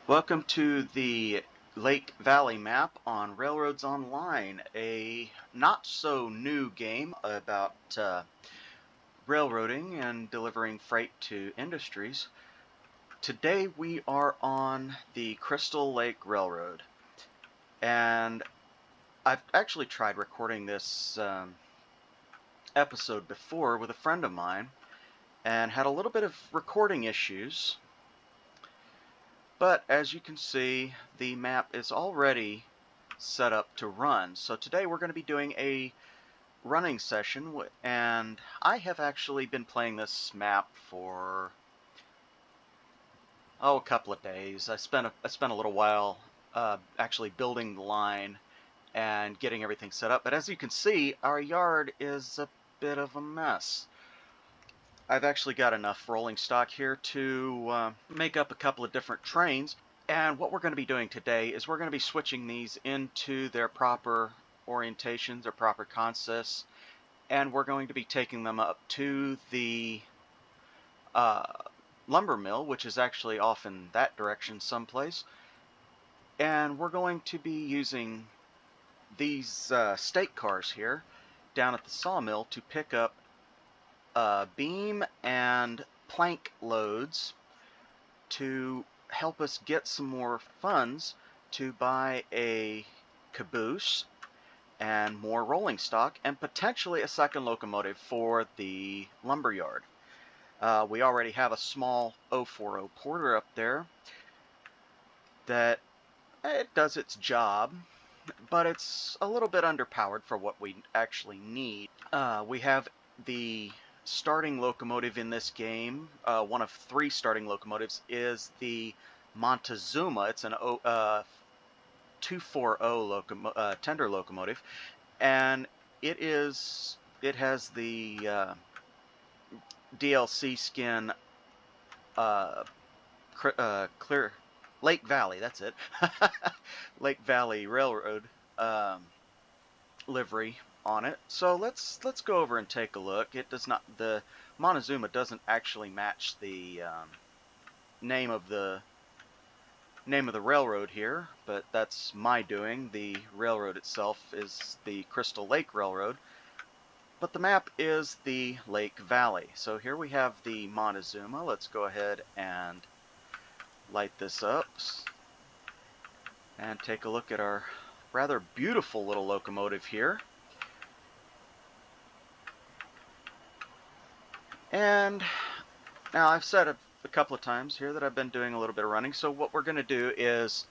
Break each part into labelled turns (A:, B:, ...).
A: Welcome to the Lake Valley map on Railroads Online, a not so new game about railroading and delivering freight to industries. Today we are on the Crystal Lake Railroad, and I've actually tried recording this episode before with a friend of mine and had a little bit of recording issues. But as you can see, the map is already set up to run. So today we're going to be doing a running session, and I have actually been playing this map for a couple of days. I spent a little while actually building the line and getting everything set up. But as you can see, our yard is a bit of a mess. I've actually got enough rolling stock here to make up a couple of different trains. And what we're going to be doing today is we're going to be switching these into their proper orientations, their proper consists, and we're going to be taking them up to the lumber mill, which is actually off in that direction someplace. And we're going to be using these stake cars here down at the sawmill to pick up beam and plank loads to help us get some more funds to buy a caboose and more rolling stock and potentially a second locomotive for the lumber yard. We already have a small 040 Porter up there that it does its job, but it's a little bit underpowered for what we actually need. We have the starting locomotive in this game, one of three starting locomotives, is the Montezuma. It's an 240 tender locomotive, and it has the DLC skin clear Lake Valley. That's it. Lake Valley Railroad livery on it. So let's go over and take a look. It does not. The Montezuma doesn't actually match the name of the railroad here, but that's my doing. The railroad itself is the Crystal Lake Railroad, but the map is the Lake Valley. So here we have the Montezuma. Let's go ahead and light this up and take a look at our rather beautiful little locomotive here. And now I've said a couple of times here that I've been doing a little bit of running, so what we're going to do is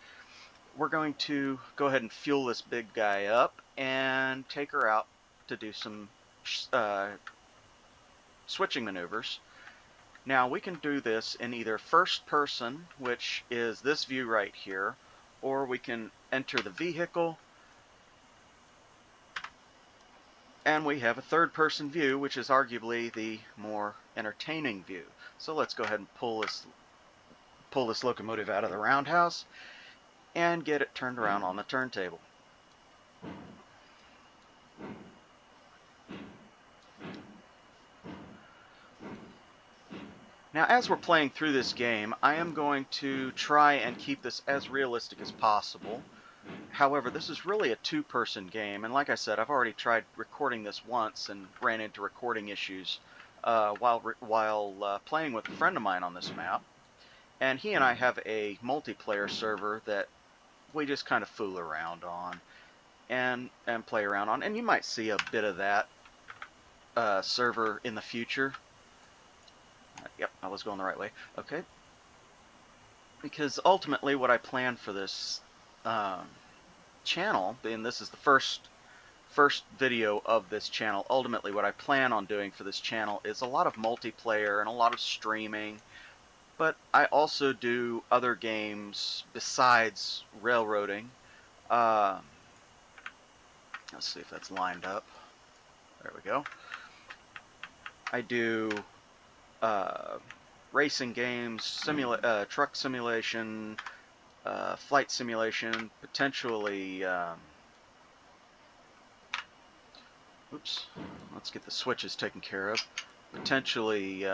A: we're going to go ahead and fuel this big guy up and take her out to do some switching maneuvers. Now we can do this in either first person, which is this view right here, or we can enter the vehicle and we have a third person view, which is arguably the more entertaining view. So let's go ahead and pull this locomotive out of the roundhouse and get it turned around on the turntable. Now, as we're playing through this game, I am going to try and keep this as realistic as possible. However, this is really a two-person game, and like I said, I've already tried recording this once and ran into recording issues while playing with a friend of mine on this map. And he and I have a multiplayer server that we just kind of fool around on and play around on, and you might see a bit of that server in the future. Yep, I was going the right way. Okay. Because ultimately what I plan for this channel, and this is the first video of this channel, ultimately what I plan on doing for this channel is a lot of multiplayer and a lot of streaming, but I also do other games besides railroading. Let's see if that's lined up. There we go. I do racing games, truck simulation, flight simulation, potentially. Oops. Let's get the switches taken care of. Potentially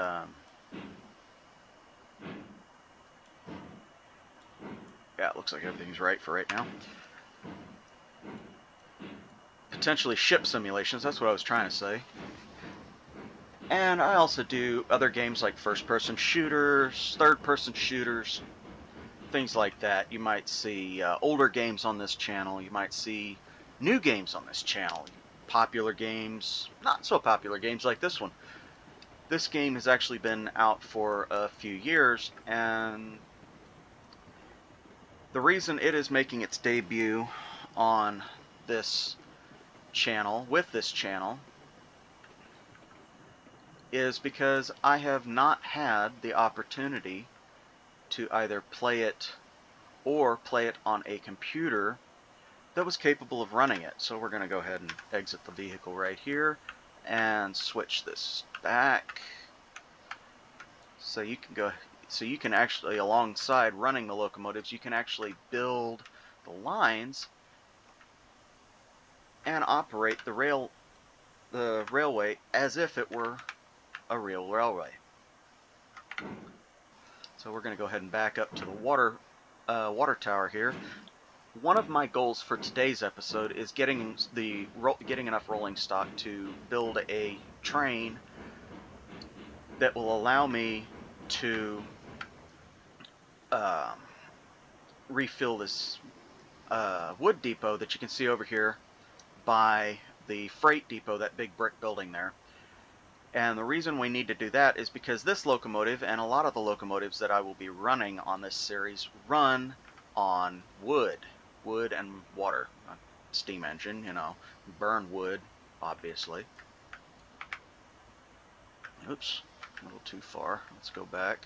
A: Yeah, it looks like everything's right for right now. Potentially ship simulations, that's what I was trying to say. And I also do other games like first-person shooters, third-person shooters, things like that. You might see older games on this channel. You might see new games on this channel. Popular games, not so popular games like this one. This game has actually been out for a few years, and the reason it is making its debut on this channel, with this channel, is because I have not had the opportunity to either play it or play it on a computer that was capable of running it. So we're going to go ahead and exit the vehicle right here and switch this back. So you can actually, alongside running the locomotives, you can actually build the lines and operate the railway as if it were a real railway. So we're going to go ahead and back up to the water tower here. One of my goals for today's episode is getting enough rolling stock to build a train that will allow me to refill this wood depot that you can see over here by the freight depot, that big brick building there. And the reason we need to do that is because this locomotive and a lot of the locomotives that I will be running on this series run on wood and water. A steam engine, you know, burn wood, obviously. Oops, a little too far. Let's go back.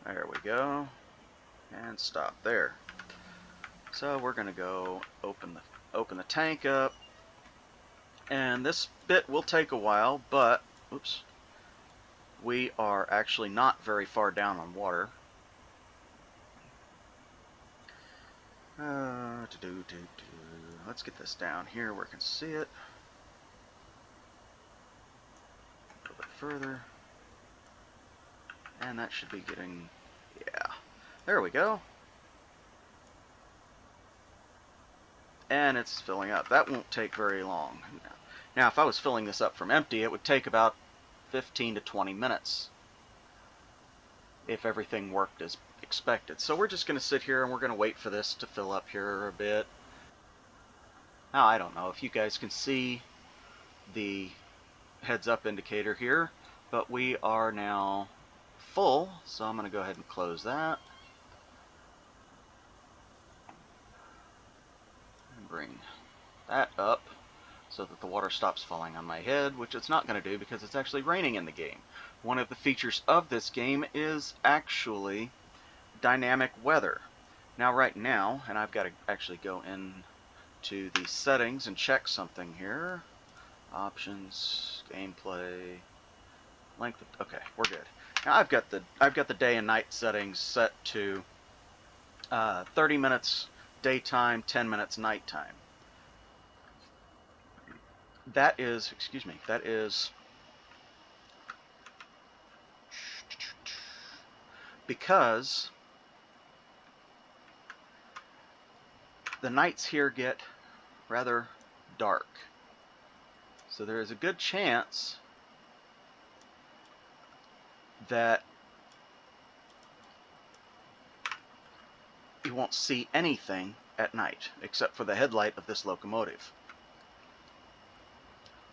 A: There we go. And stop there. So we're going to go open the tank up. And this bit will take a while, but oops, we are actually not very far down on water. Let's get this down here where we can see it. A little bit further. And that should be getting, yeah, there we go. And it's filling up. That won't take very long. Now, if I was filling this up from empty, it would take about 15 to 20 minutes if everything worked as expected. So we're just going to sit here and we're going to wait for this to fill up here a bit. Now, I don't know if you guys can see the heads up indicator here, but we are now full, so I'm going to go ahead and close that. And bring that up so that the water stops falling on my head, which it's not going to do because it's actually raining in the game. One of the features of this game is actually dynamic weather. Now right now, and I've got to actually go into the settings and check something here. Options, gameplay, length of, okay, we're good. Now I've got the day and night settings set to 30 minutes daytime, 10 minutes nighttime. That is, excuse me, that is because the nights here get rather dark. So there is a good chance that you won't see anything at night except for the headlight of this locomotive.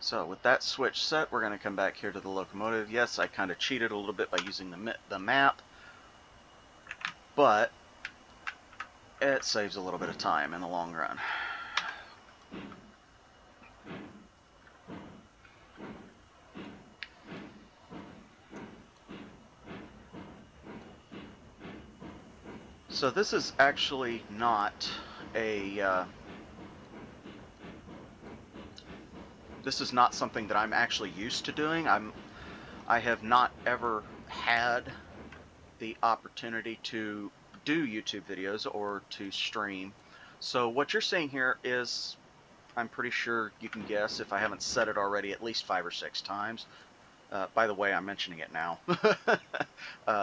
A: So with that switch set, we're going to come back here to the locomotive. Yes, I kind of cheated a little bit by using the map, but it saves a little bit of time in the long run. So this is actually not a this is not something that I'm actually used to doing. I have not ever had the opportunity to do YouTube videos or to stream. So what you're seeing here is, I'm pretty sure you can guess if I haven't said it already at least 5 or 6 times, By the way, I'm mentioning it now.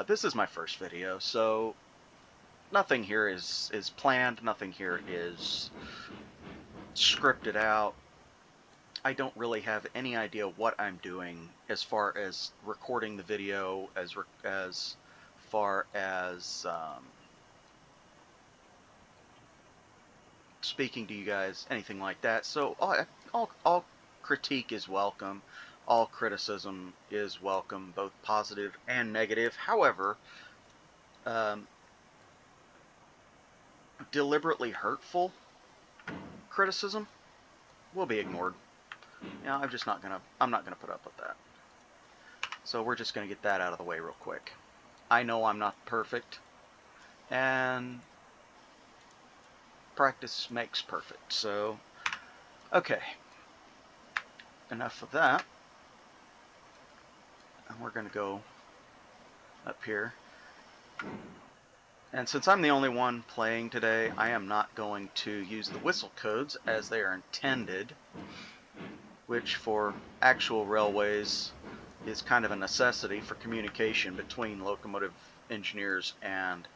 A: This is my first video, so nothing here is planned, nothing here is scripted out. I don't really have any idea what I'm doing as far as recording the video, as far as speaking to you guys, anything like that. So all critique is welcome. All criticism is welcome, both positive and negative. However, deliberately hurtful criticism will be ignored. I'm not gonna put up with that. So we're just gonna get that out of the way real quick. I know I'm not perfect, and practice makes perfect. So, okay, enough of that. And we're gonna go up here. And since I'm the only one playing today, I am not going to use the whistle codes as they are intended, which for actual railways is kind of a necessity for communication between locomotive engineers and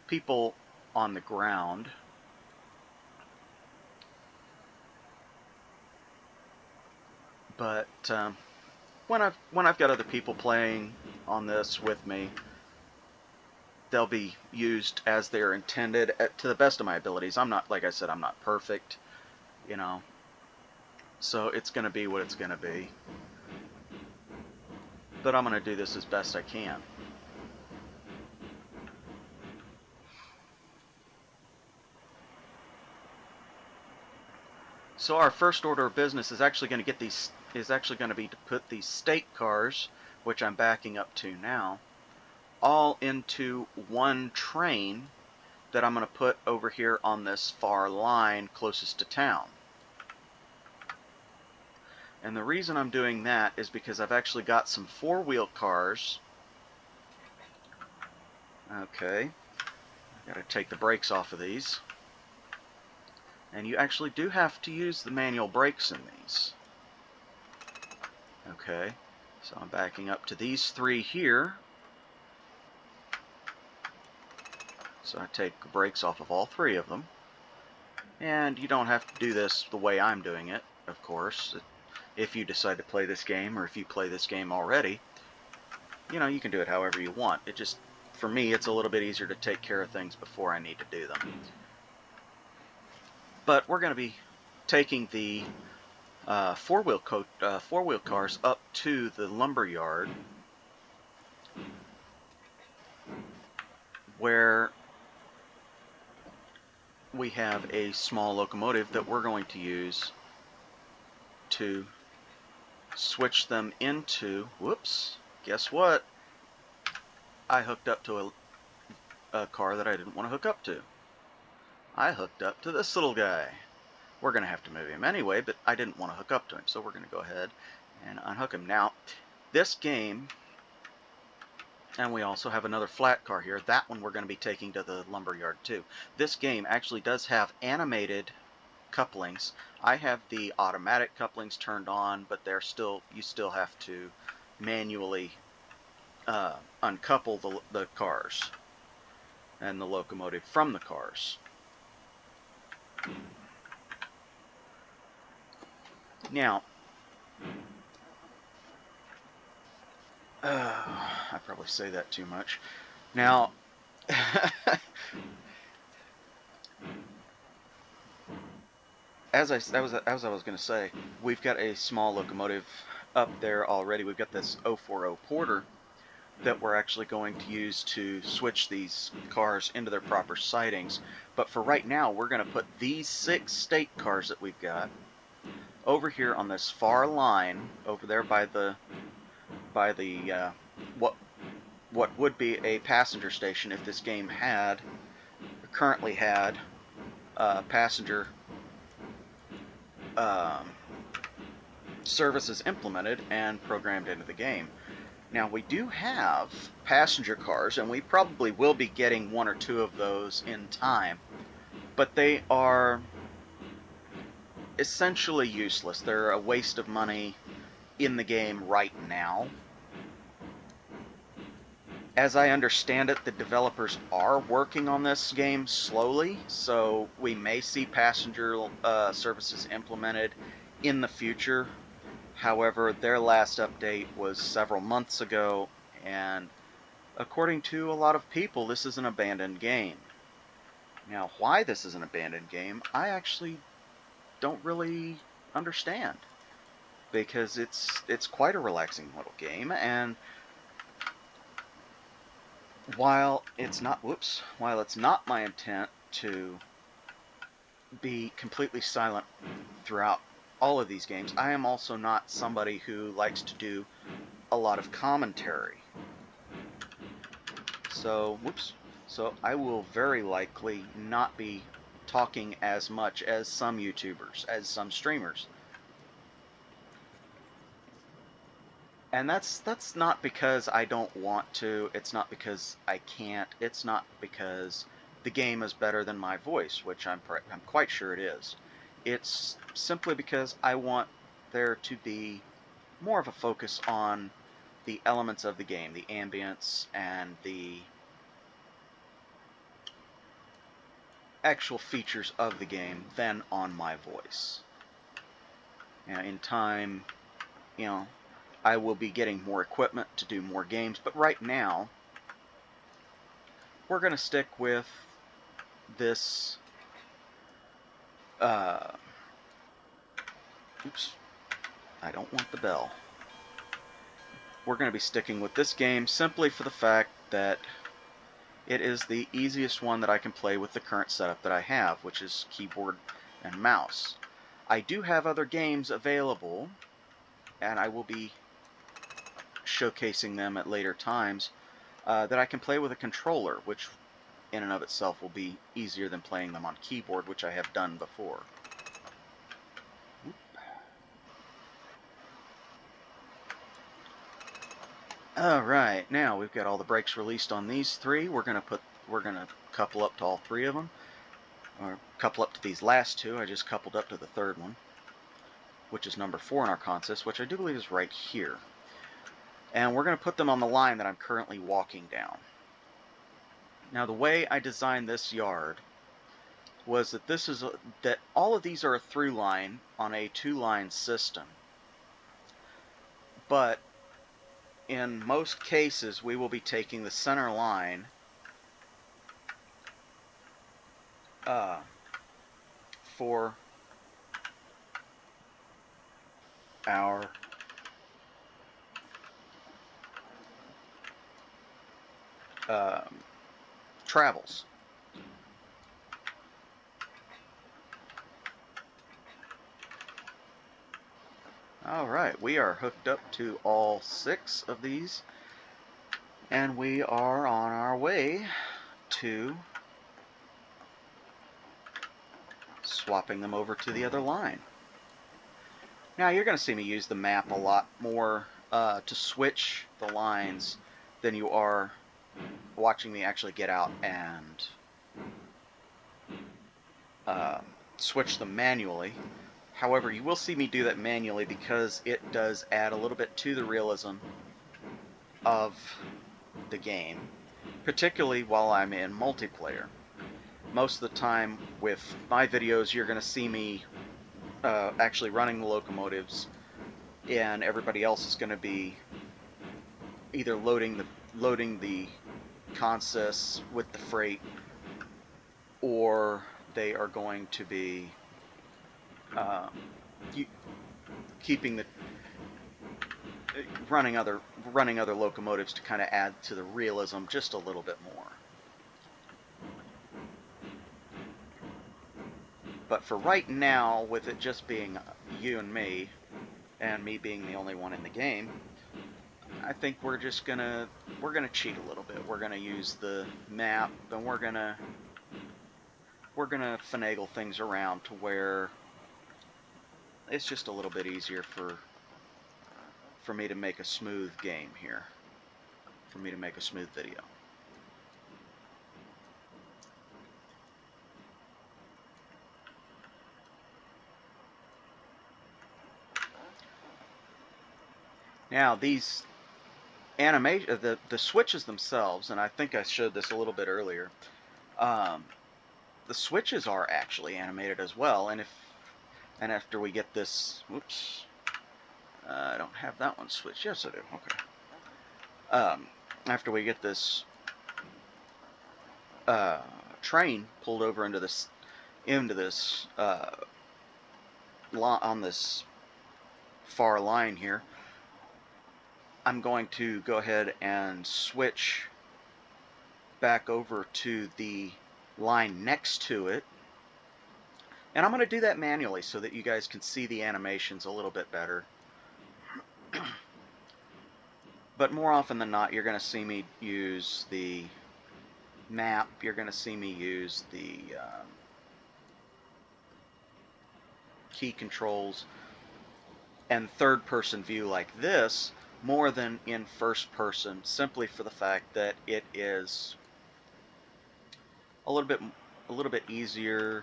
A: people on the ground. But when I've got other people playing on this with me, they'll be used as they're intended to the best of my abilities. I'm not, like I said, I'm not perfect, you know. So it's going to be what it's going to be. But I'm going to do this as best I can. So our first order of business is actually going to be to put these state cars, which I'm backing up to now, all into one train that I'm going to put over here on this far line closest to town. And the reason I'm doing that is because I've actually got some four-wheel cars. Okay, got to take the brakes off of these. And you actually do have to use the manual brakes in these. Okay, so I'm backing up to these three here. So I take the brakes off of all three of them. And you don't have to do this the way I'm doing it, of course. If you decide to play this game, or if you play this game already, you can do it however you want. It just, for me, it's a little bit easier to take care of things before I need to do them. But we're going to be taking the four-wheel cars up to the lumber yard, where we have a small locomotive that we're going to use to switch them into, whoops, guess what? I hooked up to a car that I didn't want to hook up to. I hooked up to this little guy. We're going to have to move him anyway, but I didn't want to hook up to him, so we're going to go ahead and unhook him. Now, this game, and we also have another flat car here. That one we're going to be taking to the lumber yard too. This game actually does have animated couplings. I have the automatic couplings turned on, but you still have to manually uncouple the cars and the locomotive from the cars. Now, I probably say that too much. Now, as I was going to say, we've got a small locomotive up there already. We've got this 040 Porter that we're actually going to use to switch these cars into their proper sidings. But for right now, we're going to put these 6 state cars that we've got over here on this far line, over there by the what would be a passenger station if this game currently had passenger services implemented and programmed into the game. Now, we do have passenger cars, and we probably will be getting 1 or 2 of those in time, but they are essentially useless. They're a waste of money in the game right now. As I understand it, the developers are working on this game slowly, so we may see passenger services implemented in the future. However, their last update was several months ago, and according to a lot of people, this is an abandoned game. Now, why this is an abandoned game, I actually don't really understand, because it's quite a relaxing little game, and while it's not my intent to be completely silent throughout all of these games, I am also not somebody who likes to do a lot of commentary. So, so I will very likely not be talking as much as some YouTubers, as some streamers. And that's not because I don't want to, it's not because I can't, it's not because the game is better than my voice, which I'm quite sure it is. It's simply because I want there to be more of a focus on the elements of the game, the ambience and the actual features of the game than on my voice. Now, in time, you know, I will be getting more equipment to do more games, but right now, we're going to stick with this, oops, I don't want the bell. We're going to be sticking with this game simply for the fact that it is the easiest one that I can play with the current setup that I have, which is keyboard and mouse. I do have other games available, and I will be showcasing them at later times, that I can play with a controller, which in and of itself will be easier than playing them on keyboard, which I have done before. Alright, now we've got all the brakes released on these three. We're gonna couple up to all three of them. Or couple up to these last two. I just coupled up to the third one, which is number 4 in our consist, which I do believe is right here. And we're going to put them on the line that I'm currently walking down. Now, the way I designed this yard was that that all of these are a through line on a 2-line system. But in most cases, we will be taking the center line for our travels. Alright, we are hooked up to all 6 of these, and we are on our way to swapping them over to the other line. Now you're going to see me use the map a lot more to switch the lines than you are watching me actually get out and switch them manually. However, you will see me do that manually because it does add a little bit to the realism of the game, particularly while I'm in multiplayer. Most of the time with my videos, you're going to see me actually running the locomotives, and everybody else is going to be either loading the consists with the freight, or they are going to be keeping the running other locomotives to kind of add to the realism just a little bit more. But for right now, with it just being you and me being the only one in the game, I think we're gonna cheat a little bit. We're gonna use the map, and we're gonna finagle things around to where it's just a little bit easier for me to make a smooth game here, for me to make a smooth video. Now, these animation, the switches themselves, and I think I showed this a little bit earlier. Um, the switches are actually animated as well, and after we get this, whoops, I don't have that one switched. Yes, I do. Okay. After we get this train pulled over into this on this far line here, I'm going to go ahead and switch back over to the line next to it, and I'm going to do that manually so that you guys can see the animations a little bit better. But more often than not, you're going to see me use the map, you're going to see me use the key controls and third-person view like this more than in first person, simply for the fact that it is a little bit easier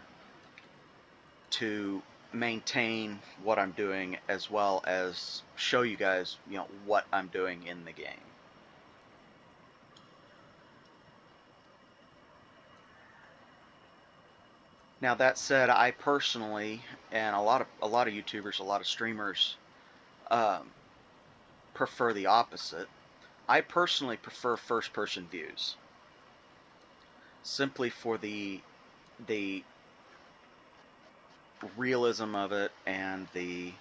A: to maintain what I'm doing, as well as show you guys, what I'm doing in the game. Now that said, I personally, and a lot of YouTubers, a lot of streamers, prefer the opposite. I personally prefer first-person views, simply for the realism of it and the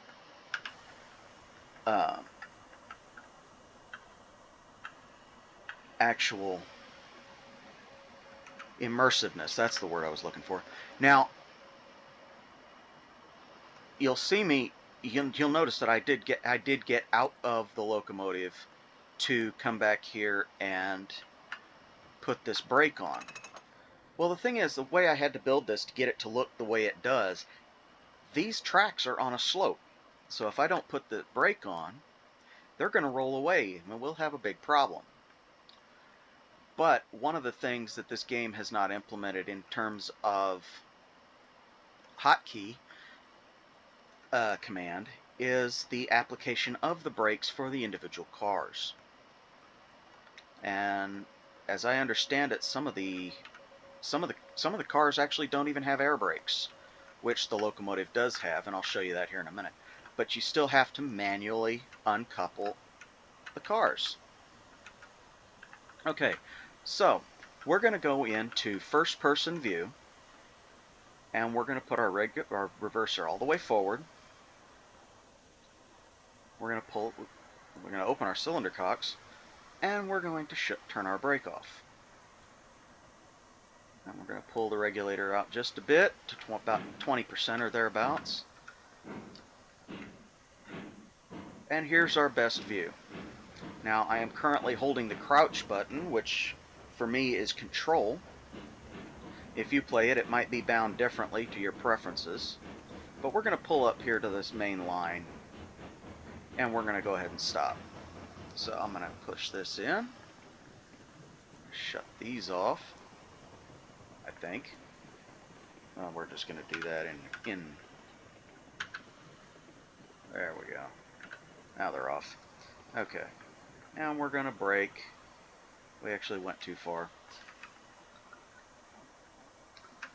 A: actual immersiveness. That's the word I was looking for. Now, you'll see me. You'll notice that I did get out of the locomotive to come back here and put this brake on. Well, the thing is, the way I had to build this to get it to look the way it does, these tracks are on a slope. So if I don't put the brake on, they're going to roll away, and we'll have a big problem. But one of the things that this game has not implemented in terms of hotkey command is the application of the brakes for the individual cars. And as I understand it, some of the cars actually don't even have air brakes, which the locomotive does have, and I'll show you that here in a minute. But you still have to manually uncouple the cars. Okay, so we're going to go into first-person view, and we're going to put our reverser all the way forward. We're going to open our cylinder cocks, and we're going to turn our brake off. And we're going to pull the regulator out just a bit, to about 20% or thereabouts. And here's our best view. Now, I am currently holding the crouch button, which for me is control. If you play it, it might be bound differently to your preferences. But we're going to pull up here to this main line, and we're going to go ahead and stop. So I'm going to push this in, shut these off, I think. Well, we're just going to do that in. There we go. Now they're off. Okay. Now we're going to brake. We actually went too far.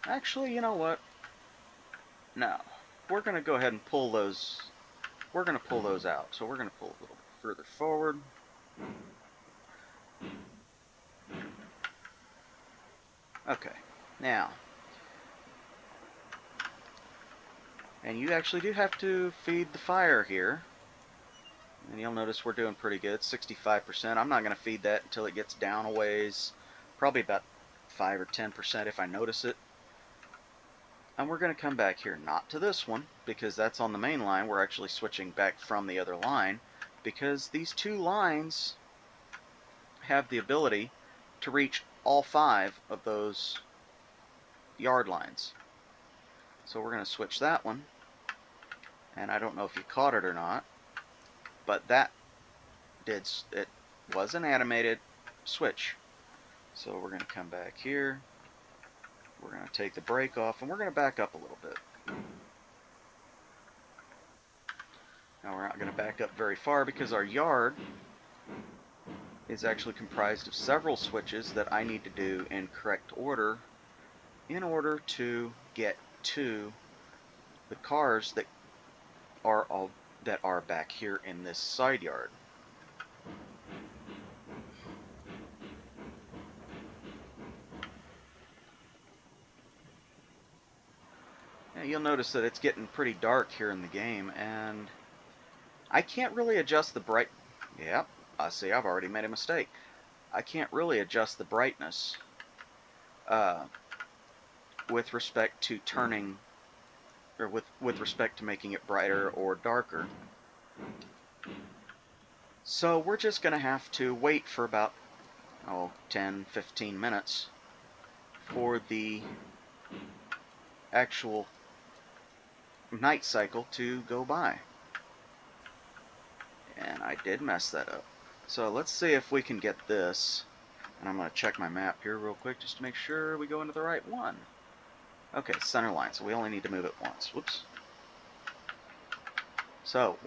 A: Actually, you know what? No. We're going to go ahead and pull those. We're going to pull those out. So we're going to pull a little bit further forward. Okay. Now. And you actually do have to feed the fire here. And you'll notice we're doing pretty good, 65%. I'm not going to feed that until it gets down a ways, probably about 5 or 10% if I notice it. And we're going to come back here, not to this one, because that's on the main line. We're actually switching back from the other line, because these two lines have the ability to reach all 5 of those yard lines. So we're going to switch that one, and I don't know if you caught it or not, but it was an animated switch. So we're going to come back here, we're going to take the brake off, and we're going to back up a little bit. Now we're not going to back up very far because our yard is actually comprised of several switches that I need to do in correct order in order to get to the cars that are back here in this side yard. Now, you'll notice that it's getting pretty dark here in the game, and I can't really adjust the bright. Yep, I see. I've already made a mistake. I can't really adjust the brightness with respect to turning, or with respect to making it brighter or darker. So we're just going to have to wait for about 10-15 minutes for the actual night cycle to go by. And I did mess that up. So let's see if we can get this. And I'm going to check my map here real quick just to make sure we go into the right one. Okay, center line, so we only need to move it once. Whoops. So,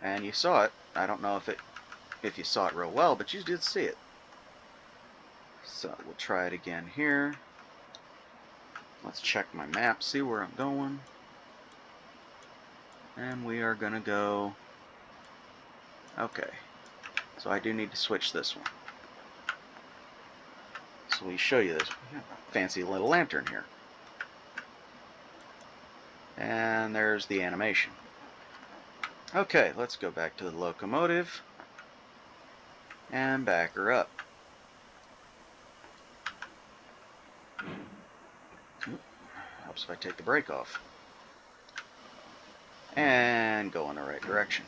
A: and you saw it. I don't know if you saw it real well, but you did see it. So we'll try it again here. Let's check my map, see where I'm going. And we are going to go... Okay. So I do need to switch this one. So we show you this fancy little lantern here. And there's the animation. Okay, let's go back to the locomotive and back her up. Helps if I take the brake off. And go in the right direction.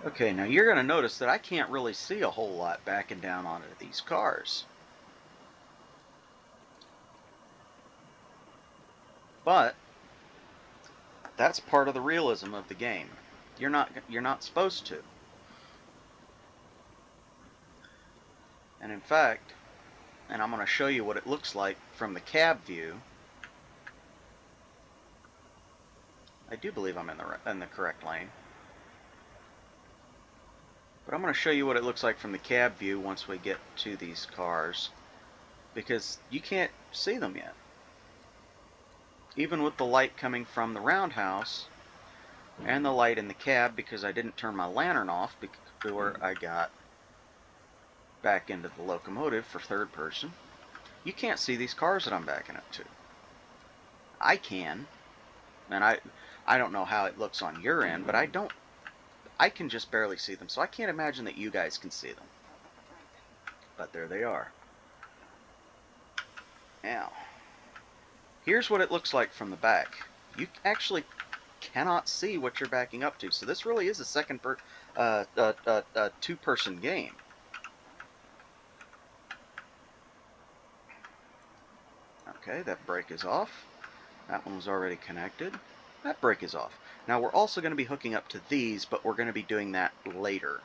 A: Okay, now you're going to notice that I can't really see a whole lot backing down onto these cars. But that's part of the realism of the game. You're not supposed to. And in fact, and I'm going to show you what it looks like from the cab view. I do believe I'm in the correct lane. But I'm going to show you what it looks like from the cab view once we get to these cars, because you can't see them yet. Even with the light coming from the roundhouse and the light in the cab, because I didn't turn my lantern off before I got back into the locomotive for third person, you can't see these cars that I'm backing up to. I can, and I don't know how it looks on your end, but I can just barely see them, so I can't imagine that you guys can see them. But there they are. Now, here's what it looks like from the back. You actually cannot see what you're backing up to, so this really is a two-person game. Okay, that brake is off. That one was already connected. That brake is off. Now we're also going to be hooking up to these, but we're going to be doing that later.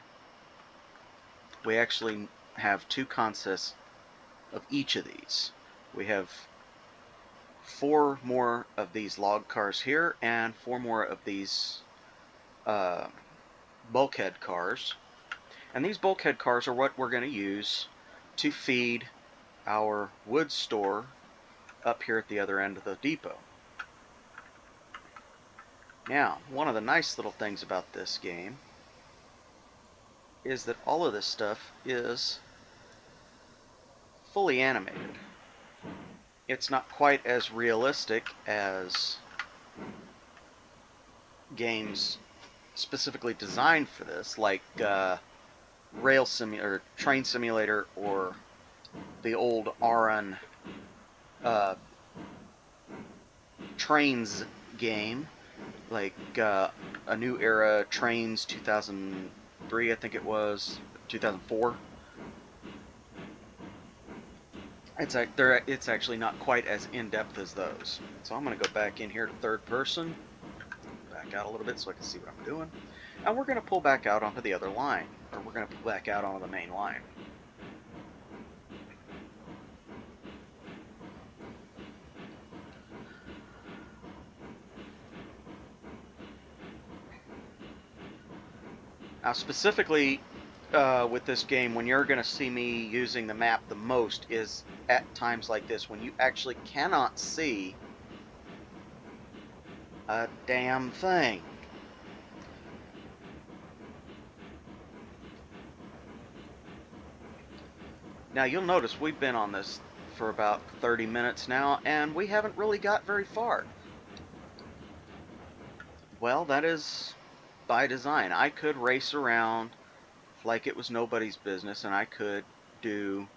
A: We actually have two consists of each of these. We have 4 more of these log cars here, and 4 more of these bulkhead cars. And these bulkhead cars are what we're going to use to feed our wood store up here at the other end of the depot. Now, one of the nice little things about this game is that all of this stuff is fully animated. It's not quite as realistic as games specifically designed for this, like Train Simulator, or the old Aran Trains game, like a New Era Trains 2000 2003, I think it was, 2004. It's actually not quite as in-depth as those. So I'm going to go back in here to third person, back out a little bit so I can see what I'm doing. And we're going to pull back out onto the other line, or we're going to pull back out onto the main line. Now specifically with this game, when you're going to see me using the map the most is at times like this, when you actually cannot see a damn thing. Now you'll notice we've been on this for about 30 minutes now, and we haven't really got very far. Well, that is by design. I could race around like it was nobody's business, and I could do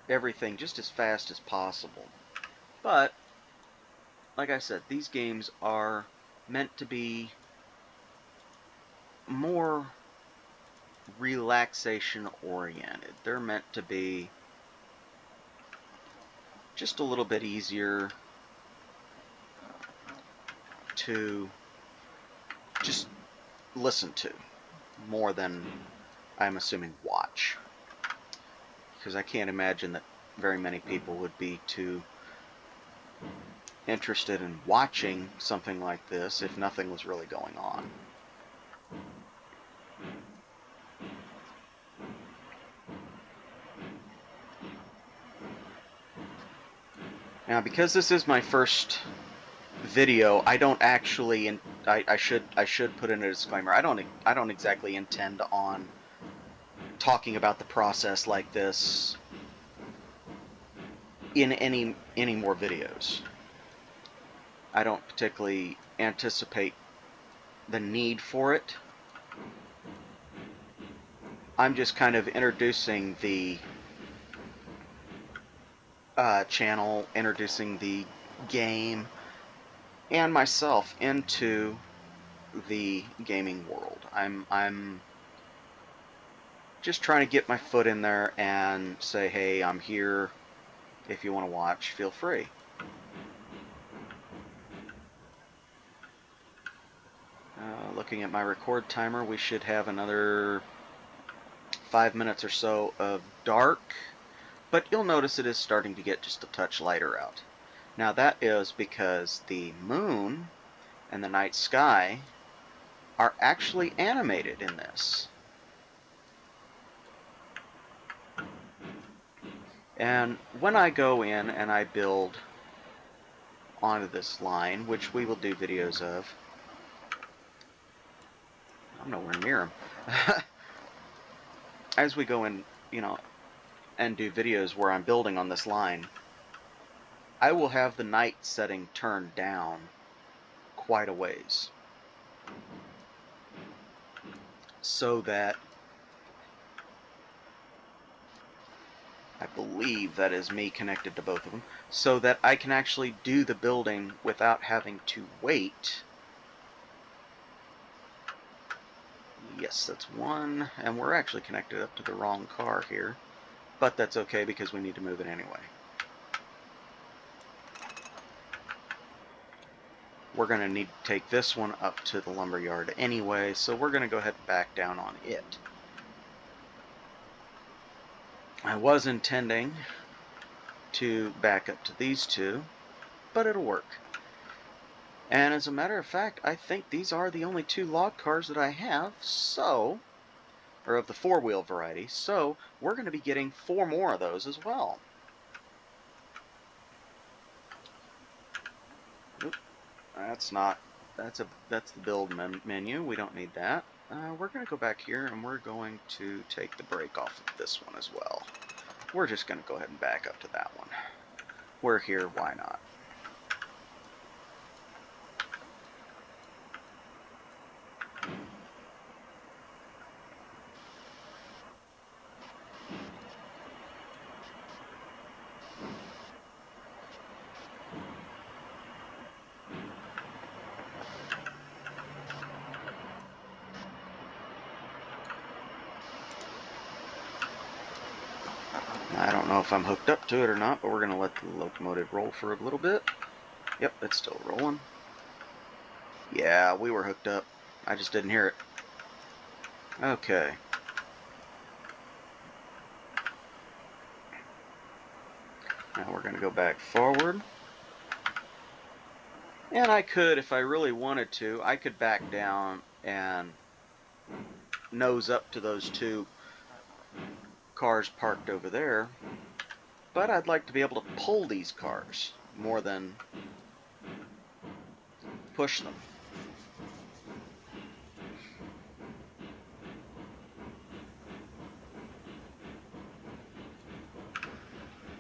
A: everything just as fast as possible. But, like I said, these games are meant to be more relaxation oriented. They're meant to be just a little bit easier to just listen to, more than, I'm assuming, watch. Because I can't imagine that very many people would be too interested in watching something like this if nothing was really going on. Now, because this is my first video, I don't actually, I should put in a disclaimer. I don't exactly intend on talking about the process like this in any more videos. I don't particularly anticipate the need for it. I'm just kind of introducing the channel, introducing the game and myself into the gaming world. I'm just trying to get my foot in there and say, hey, I'm here. If you want to watch, feel free. Looking at my record timer, we should have another 5 minutes or so of dark, but you'll notice it is starting to get just a touch lighter out. Now that is because the moon and the night sky are actually animated in this. And when I go in and I build onto this line, which we will do videos of, I'm nowhere near them. As we go in, and do videos where I'm building on this line, I will have the night setting turned down quite a ways, so that I believe that is me connected to both of them, so that I can actually do the building without having to wait. Yes, that's one, and we're actually connected up to the wrong car here, but that's okay because we need to move it anyway. We're going to need to take this one up to the lumber yard anyway, so we're going to go ahead and back down on it. I was intending to back up to these two, but it'll work. And as a matter of fact, I think these are the only two log cars that I have, so, or of the four-wheel variety, so we're going to be getting 4 more of those as well. Oop, that's the build menu. We don't need that. We're going to go back here and we're going to take the brake off of this one as well. We're just going to go ahead and back up to that one. We're here, why not? I don't know if I'm hooked up to it or not, but we're going to let the locomotive roll for a little bit. Yep, it's still rolling. Yeah, we were hooked up. I just didn't hear it. Okay. Now we're going to go back forward. And I could, if I really wanted to, I could back down and nose up to those two cars parked over there. But I'd like to be able to pull these cars more than push them.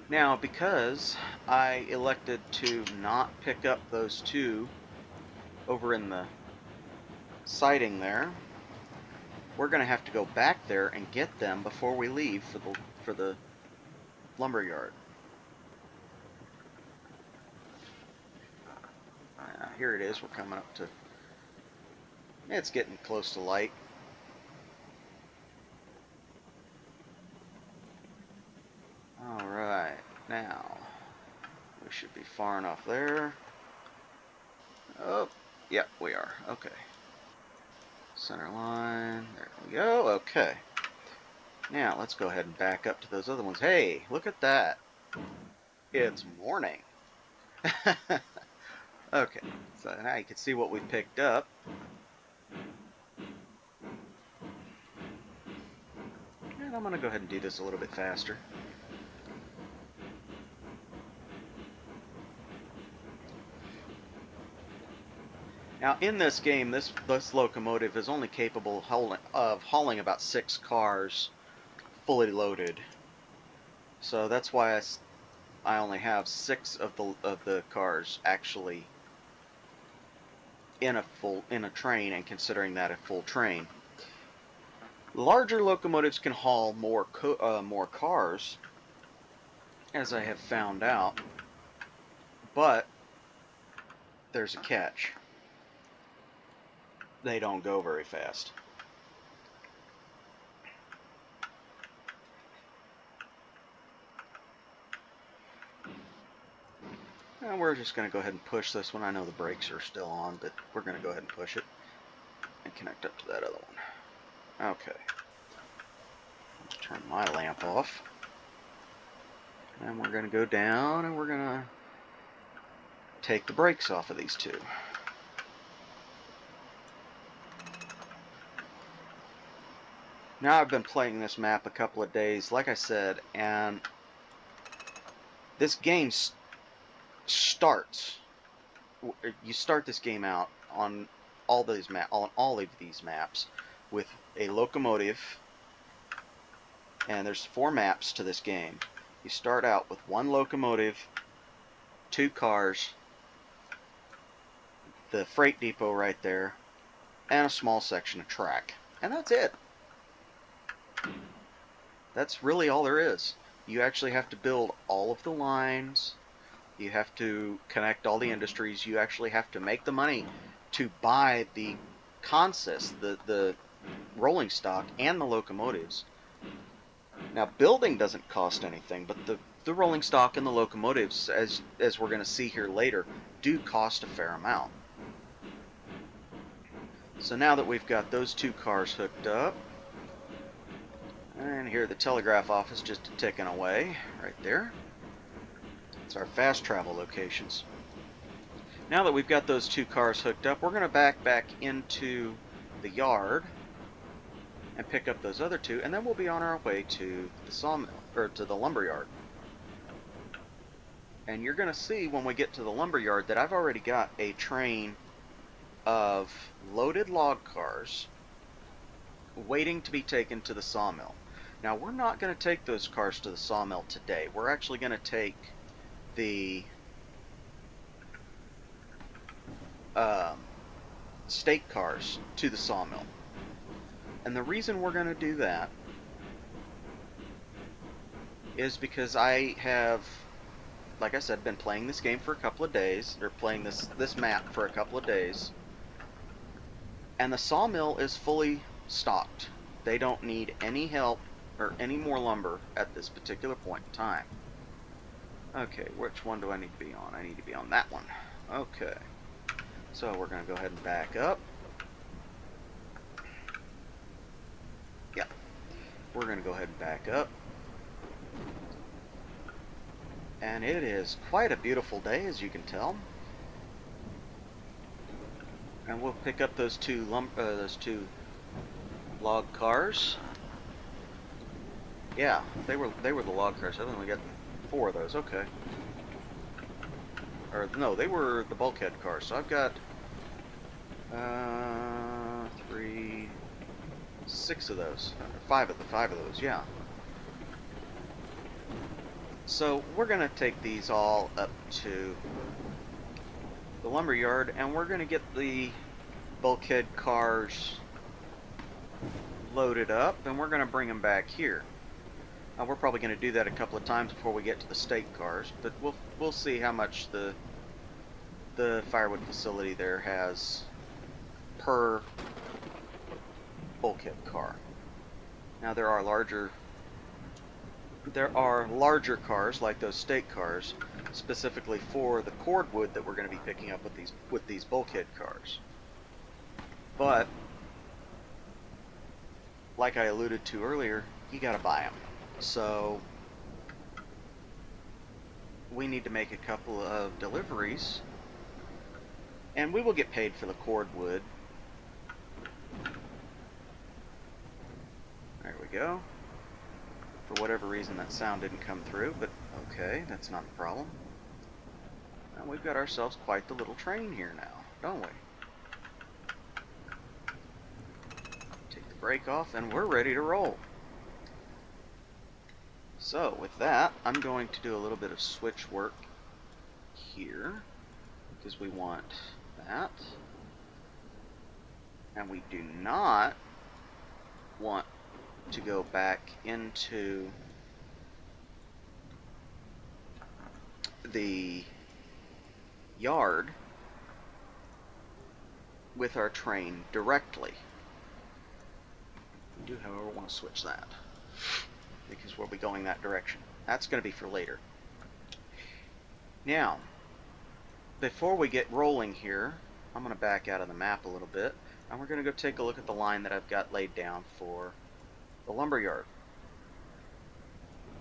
A: Now, because I elected to not pick up those two over in the siding there, we're going to have to go back there and get them before we leave for the lumber yard. Here it is. We're coming up to... It's getting close to light. Alright, now we should be far enough there. Oh, yep, we are. Okay. Center line. There we go. Okay. Now, let's go ahead and back up to those other ones. Hey, look at that. It's morning. Okay, so now you can see what we picked up. And I'm going to go ahead and do this a little bit faster. Now, in this game, this locomotive is only capable of hauling about 6 cars fully loaded. So that's why I only have 6 of the cars actually in a train, and considering that a full train. Larger locomotives can haul more cars, as I have found out, but there's a catch. They don't go very fast. And we're just going to go ahead and push this one. I know the brakes are still on, but we're going to go ahead and push it and connect up to that other one. Okay. Let's turn my lamp off. And we're going to go down and we're going to take the brakes off of these two. Now, I've been playing this map a couple of days, like I said, and this game starts. You start this game out on all of these maps with a locomotive, and there's 4 maps to this game. You start out with 1 locomotive, 2 cars, the freight depot right there, and a small section of track, and that's it. That's really all there is. You actually have to build all of the lines. You have to connect all the industries. You actually have to make the money to buy the consists, the rolling stock, and the locomotives. Now, building doesn't cost anything, but the rolling stock and the locomotives, as we're going to see here later, do cost a fair amount. So now that we've got those 2 cars hooked up, and here the telegraph office just ticking away right there. It's our fast travel locations. Now that we've got those 2 cars hooked up, we're going to back into the yard and pick up those other 2, and then we'll be on our way to the sawmill, or to the lumber yard. And you're going to see when we get to the lumber yard that I've already got a train of loaded log cars waiting to be taken to the sawmill. Now, we're not going to take those cars to the sawmill today. We're actually going to take the stake cars to the sawmill. And the reason we're going to do that is because I have, like I said, been playing this game for a couple of days, or playing this map for a couple of days, and the sawmill is fully stocked. They don't need any help or any more lumber at this particular point in time. Okay, which one do I need to be on? I need to be on that one. Okay. So we're going to go ahead and back up. Yeah. We're going to go ahead and back up. And it is quite a beautiful day, as you can tell. And we'll pick up those two log cars. Yeah, they were the log cars. I only got 4 of those. Okay. Or no, they were the bulkhead cars. So I've got 6 of those. 5 of those. Yeah. So we're going to take these all up to the lumber yard, and we're going to get the bulkhead cars loaded up, and we're going to bring them back here. Now, we're probably going to do that a couple of times before we get to the stake cars, but we'll see how much the firewood facility there has per bulkhead car. Now there are larger cars like those stake cars specifically for the cordwood that we're going to be picking up with these bulkhead cars. But like I alluded to earlier, you got to buy them. So we need to make a couple of deliveries, and we will get paid for the cordwood. There we go. For whatever reason that sound didn't come through, but okay, that's not a problem. And we've got ourselves quite the little train here now, don't we? Take the brake off and we're ready to roll. So with that, I'm going to do a little bit of switch work here because we want that. And we do not want to go back into the yard with our train directly. We do, however, want to switch that because we'll be going that direction. That's going to be for later. Now, before we get rolling here, I'm going to back out of the map a little bit, and we're going to go take a look at the line that I've got laid down for the lumberyard.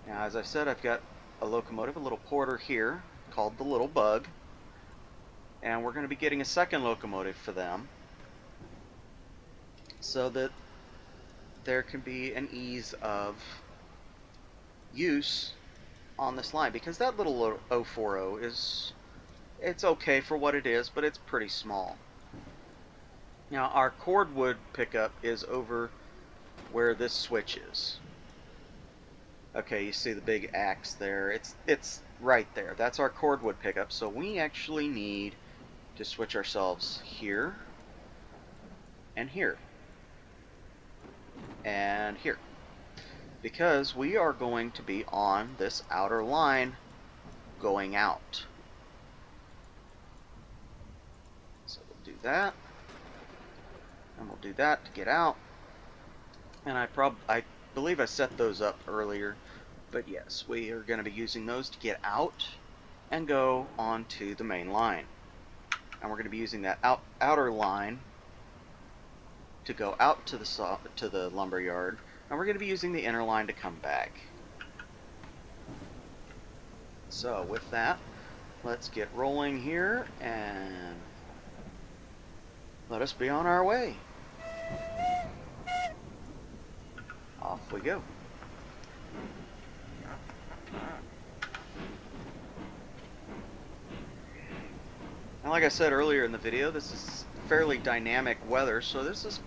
A: Now, as I said, I've got a locomotive, a little porter here called the Little Bug, and we're going to be getting a second locomotive for them so that there can be an ease of use on this line, because that little 040 it's okay for what it is, but it's pretty small. Now our cordwood pickup is over where this switch is. Okay, you see the big axe there. It's right there. That's our cordwood pickup. So we actually need to switch ourselves here and here and here, because we are going to be on this outer line going out. So we'll do that, and we'll do that to get out. And I believe I set those up earlier, but yes, we are going to be using those to get out and go onto the main line. And we're going to be using that outer line to go out to the lumber yard, and we're going to be using the inner line to come back. So with that, let's get rolling here and let us be on our way. Off we go. And like I said earlier in the video, this is fairly dynamic weather, so this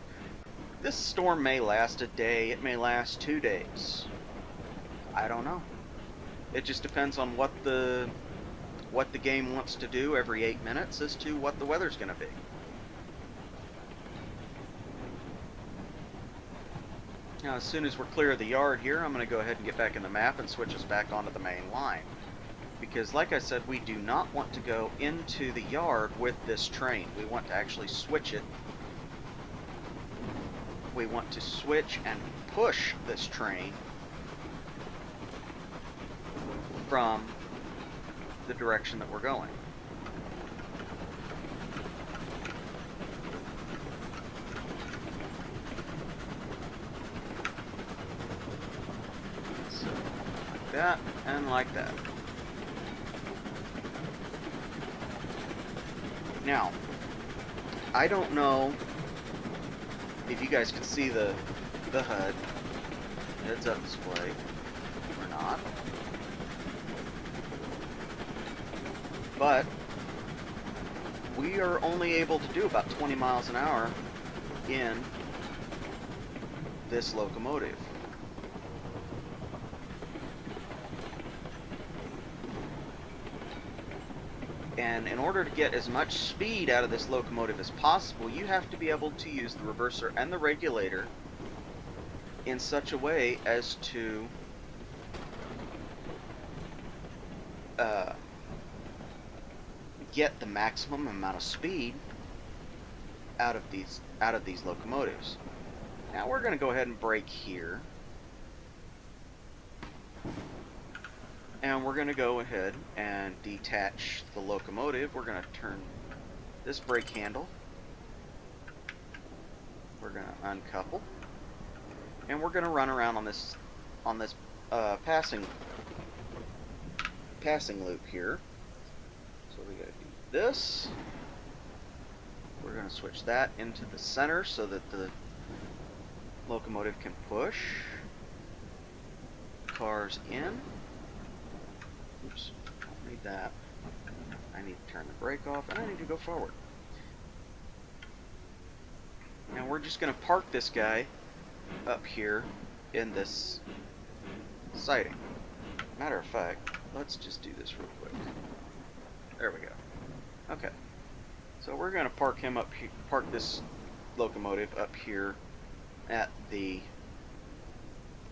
A: storm may last a day, it may last 2 days. I don't know. It just depends on what the game wants to do every 8 minutes as to what the weather's going to be. Now, as soon as we're clear of the yard here, I'm going to go ahead and get back in the map and switch us back onto the main line. Because, like I said, we do not want to go into the yard with this train. We want to actually switch it. We want to switch and push this train from the direction that we're going. So, like that, and like that. Now, I don't know if you guys can see the HUD, heads-up display, or not. But we are only able to do about 20 miles an hour in this locomotive. And in order to get as much speed out of this locomotive as possible, you have to be able to use the reverser and the regulator in such a way as to get the maximum amount of speed out of these locomotives. Now we're going to go ahead and brake here, and we're going to go ahead and detach the locomotive. We're going to turn this brake handle. We're going to uncouple, and we're going to run around on this passing loop here. So we got to do this. We're going to switch that into the center so that the locomotive can push cars in. Oops, don't need that. I need to turn the brake off, and I need to go forward. Now we're just going to park this guy up here in this siding. Matter of fact, let's just do this real quick. There we go. Okay. So we're going to park him up here, park this locomotive up here at the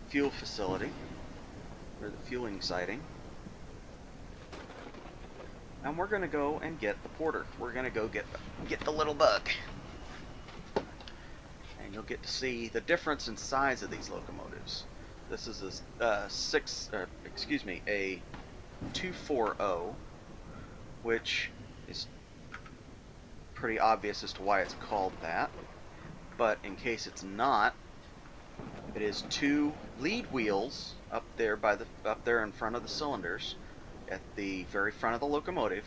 A: fuel facility, or the fueling siding. And we're going to go and get the porter. We're going to go get the little bug. And you'll get to see the difference in size of these locomotives. This is a 240, which is pretty obvious as to why it's called that. But in case it's not, it is 2 lead wheels up there in front of the cylinders, at the very front of the locomotive,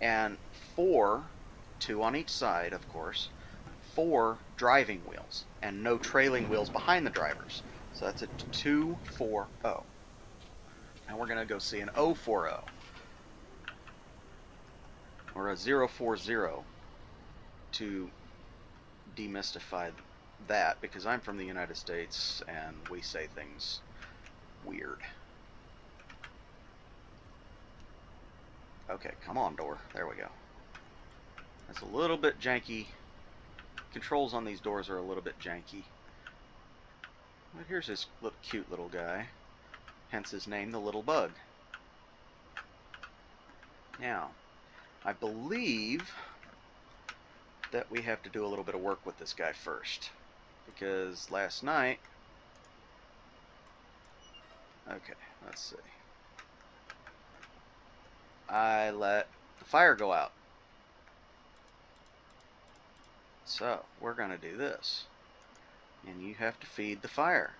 A: and 4, 2 on each side, of course, 4 driving wheels, and no trailing wheels behind the drivers. So that's a 240. Now we're going to go see an 040, or a 040, to demystify that, because I'm from the United States and we say things weird. Okay, come on, door. There we go. That's a little bit janky. Controls on these doors are a little bit janky. But here's this cute little guy. Hence his name, the little bug. Now, I believe that we have to do a little bit of work with this guy first, because last night, okay, let's see, I let the fire go out. So we're going to do this, and you have to feed the fire.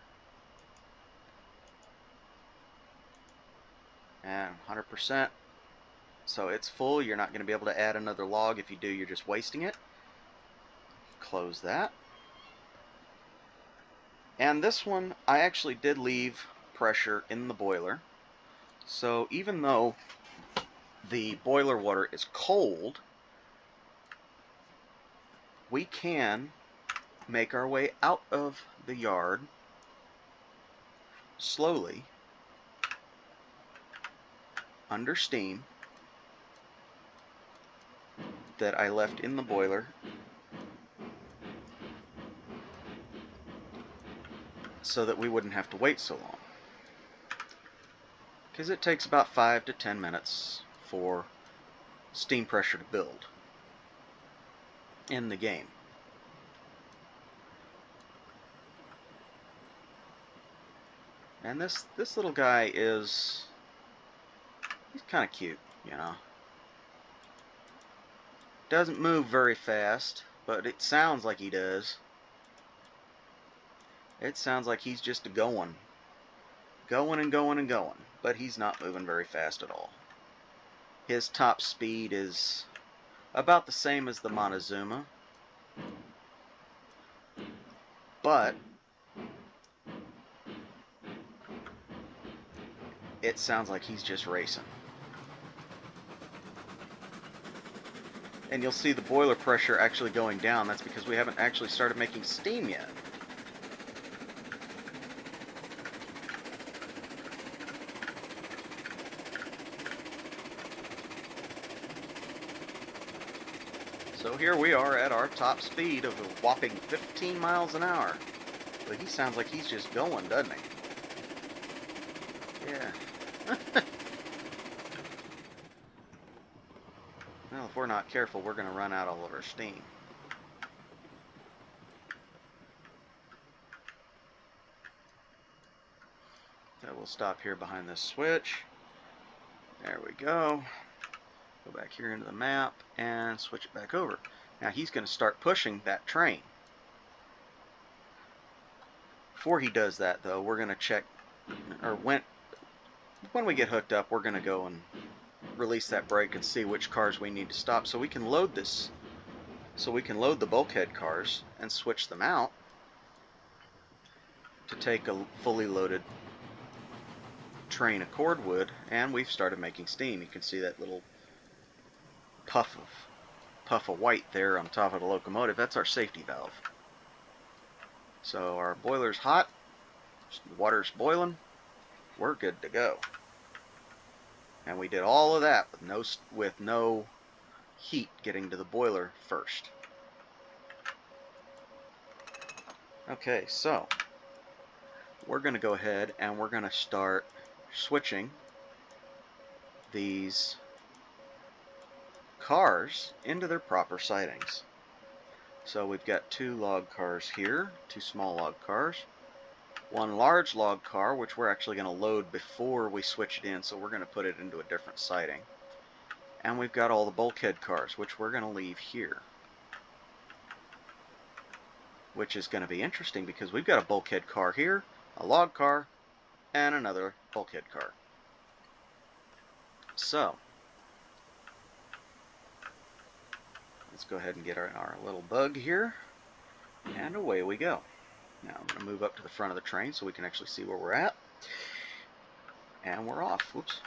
A: And 100%, so it's full. You're not going to be able to add another log. If you do, you're just wasting it. Close that. And this one, I actually did leave pressure in the boiler. So even though the boiler water is cold, we can make our way out of the yard slowly under steam that I left in the boiler, so that we wouldn't have to wait so long, because it takes about 5 to 10 minutes for steam pressure to build in the game. And this little guy is He's kind of cute, you know. Doesn't move very fast, but it sounds like he does. It sounds like he's just going. Going and going and going. But he's not moving very fast at all. His top speed is about the same as the Montezuma. But it sounds like he's just racing. And you'll see the boiler pressure actually going down. That's because we haven't actually started making steam yet. So here we are at our top speed of a whopping 15 miles an hour. But he sounds like he's just going, doesn't he? Yeah. Well, if we're not careful, we're going to run out all of our steam. So we'll stop here behind this switch. There we go. Go back here into the map and switch it back over. Now he's going to start pushing that train. Before he does that, though, we're going to check, or when we get hooked up, we're going to go and release that brake and see which cars we need to stop so we can load this. So we can load the bulkhead cars and switch them out to take a fully loaded train of cordwood, and we've started making steam. You can see that little puff of white there on top of the locomotive. That's our safety valve. So our boiler's hot, water's boiling, we're good to go. And we did all of that with no heat getting to the boiler first. Okay, so we're going to go ahead and we're going to start switching these cars into their proper sidings. So we've got 2 log cars here, 2 small log cars, 1 large log car, which we're actually going to load before we switch it in, so we're going to put it into a different siding. And we've got all the bulkhead cars, which we're going to leave here. Which is going to be interesting because we've got a bulkhead car here, a log car, and another bulkhead car. So let's go ahead and get our little bug here, and away we go. Now I'm going to move up to the front of the train so we can actually see where we're at. And we're off. Whoops.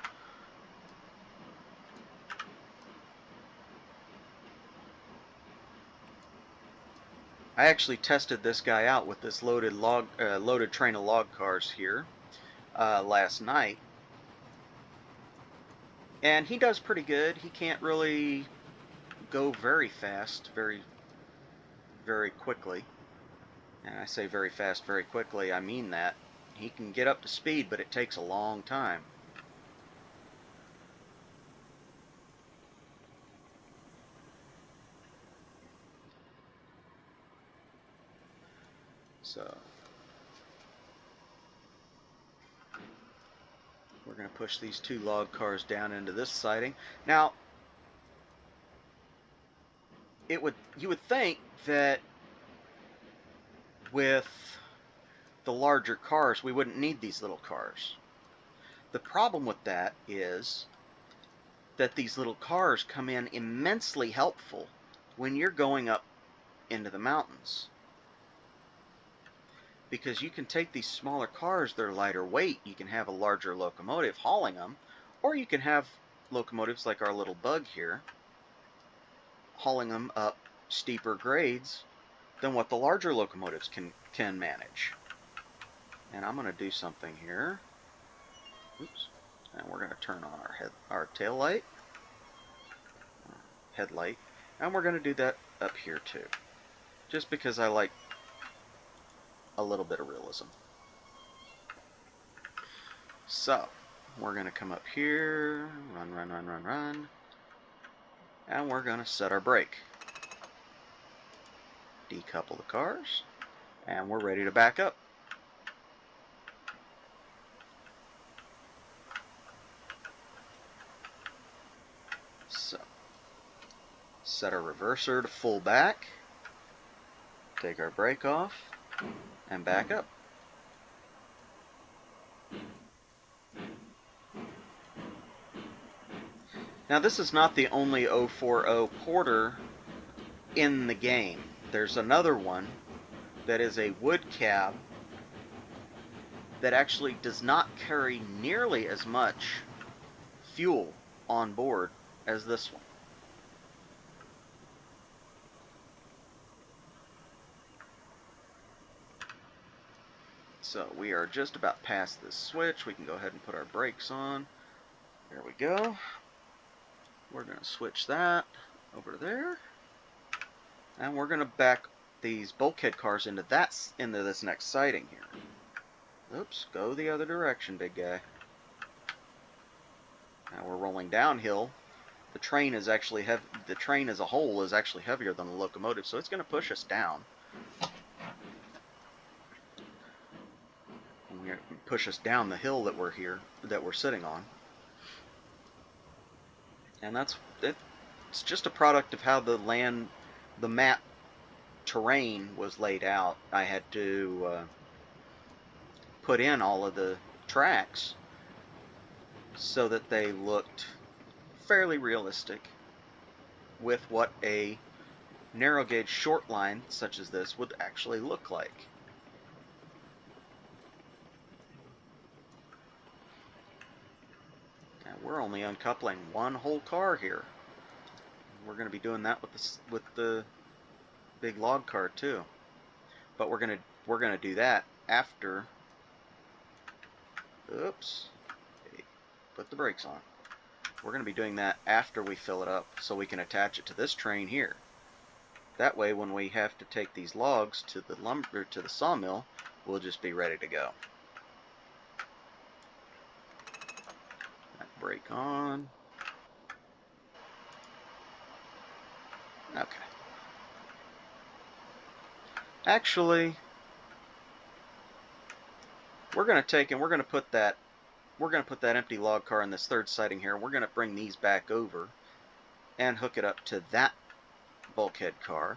A: I actually tested this guy out with this loaded train of log cars here last night. And he does pretty good. He can't really go very fast, very quickly. And I say very fast, very quickly, I mean that. He can get up to speed, but it takes a long time. So we're going to push these 2 log cars down into this siding. Now, you would think that with the larger cars we wouldn't need these little cars. The problem with that is that these little cars come in immensely helpful when you're going up into the mountains. Because you can take these smaller cars, they're lighter weight, you can have a larger locomotive hauling them, or you can have locomotives like our little bug here, hauling them up steeper grades than what the larger locomotives can manage. And I'm going to do something here. Oops. And we're going to turn on our tail light, headlight, and we're going to do that up here too, just because I like a little bit of realism. So we're going to come up here, run, and we're going to set our brake, decouple the cars, and we're ready to back up. set our reverser to full back, take our brake off, and back up. Now this is not the only 040 porter in the game. There's another one that is a wood cab that actually does not carry nearly as much fuel on board as this one. So we are just about past this switch. We can go ahead and put our brakes on. There we go. We're going to switch that over there. And we're going to back these bulkhead cars into this next siding here. Oops, go the other direction, big guy. Now we're rolling downhill. The train is actually heavy. The train as a whole is actually heavier than the locomotive, so it's going to push us down. And we're going to push us down the hill that we're sitting on. And it's just a product of how the map terrain was laid out. I had to put in all of the tracks so that they looked fairly realistic with what a narrow gauge short line such as this would actually look like. Now we're only uncoupling one whole car here. We're going to be doing that with the big log car too. But we're going to do that after. Oops. Okay, put the brakes on. We're going to be doing that after we fill it up so we can attach it to this train here. That way when we have to take these logs to the sawmill, we'll just be ready to go. That brake on. Okay. Actually, we're going to put that empty log car in this third siding here. We're going to bring these back over and hook it up to that bulkhead car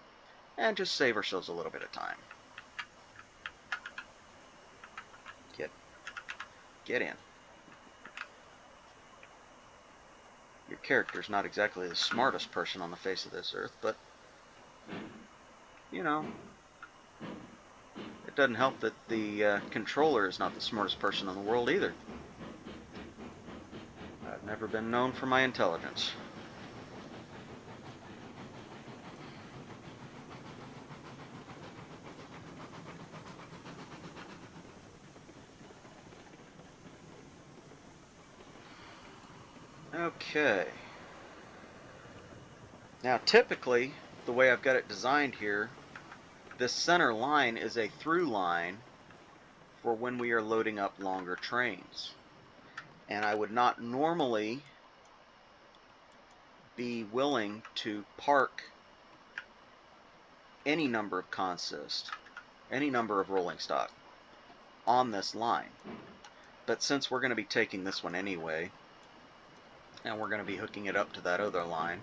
A: and just save ourselves a little bit of time. Get in. Your character's not exactly the smartest person on the face of this earth, but you know, it doesn't help that the controller is not the smartest person in the world either. I've never been known for my intelligence. Okay. Now typically, the way I've got it designed here, this center line is a through line for when we are loading up longer trains. And I would not normally be willing to park any number of consist, any number of rolling stock on this line. But since we're going to be taking this one anyway, and we're going to be hooking it up to that other line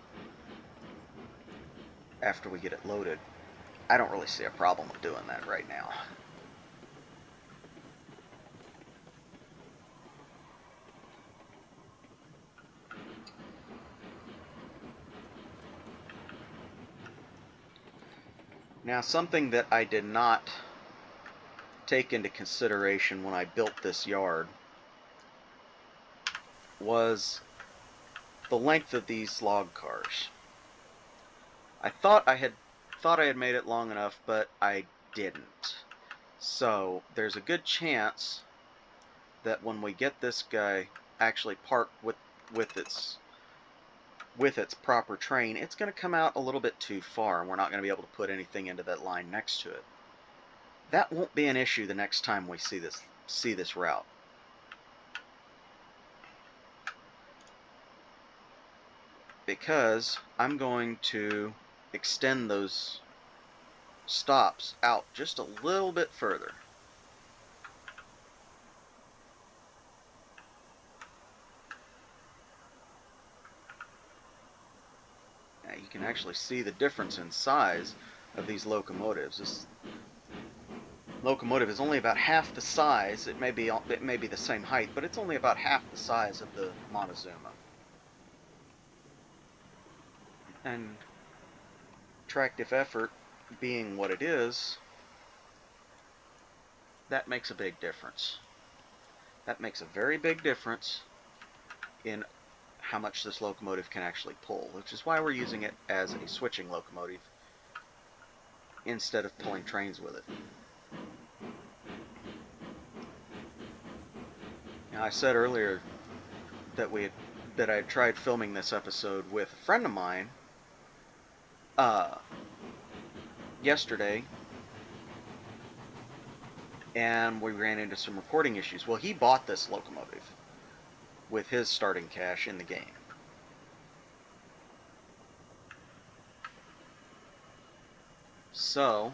A: after we get it loaded, I don't really see a problem with doing that right now. Now, something that I did not take into consideration when I built this yard was the length of these log cars. I thought I had made it long enough, but I didn't. So there's a good chance that when we get this guy actually parked with its proper train, it's going to come out a little bit too far, and we're not going to be able to put anything into that line next to it. That won't be an issue the next time we see this route. Because I'm going to extend those stops out just a little bit further. Now you can actually see the difference in size of these locomotives. This locomotive is only about half the size. It may be the same height, but it's only about half the size of the Montezuma. And tractive effort being what it is, that makes a big difference. That makes a very big difference in how much this locomotive can actually pull, which is why we're using it as a switching locomotive instead of pulling trains with it. Now, I said earlier that I had tried filming this episode with a friend of mine yesterday, and we ran into some recording issues. Well, he bought this locomotive with his starting cash in the game. So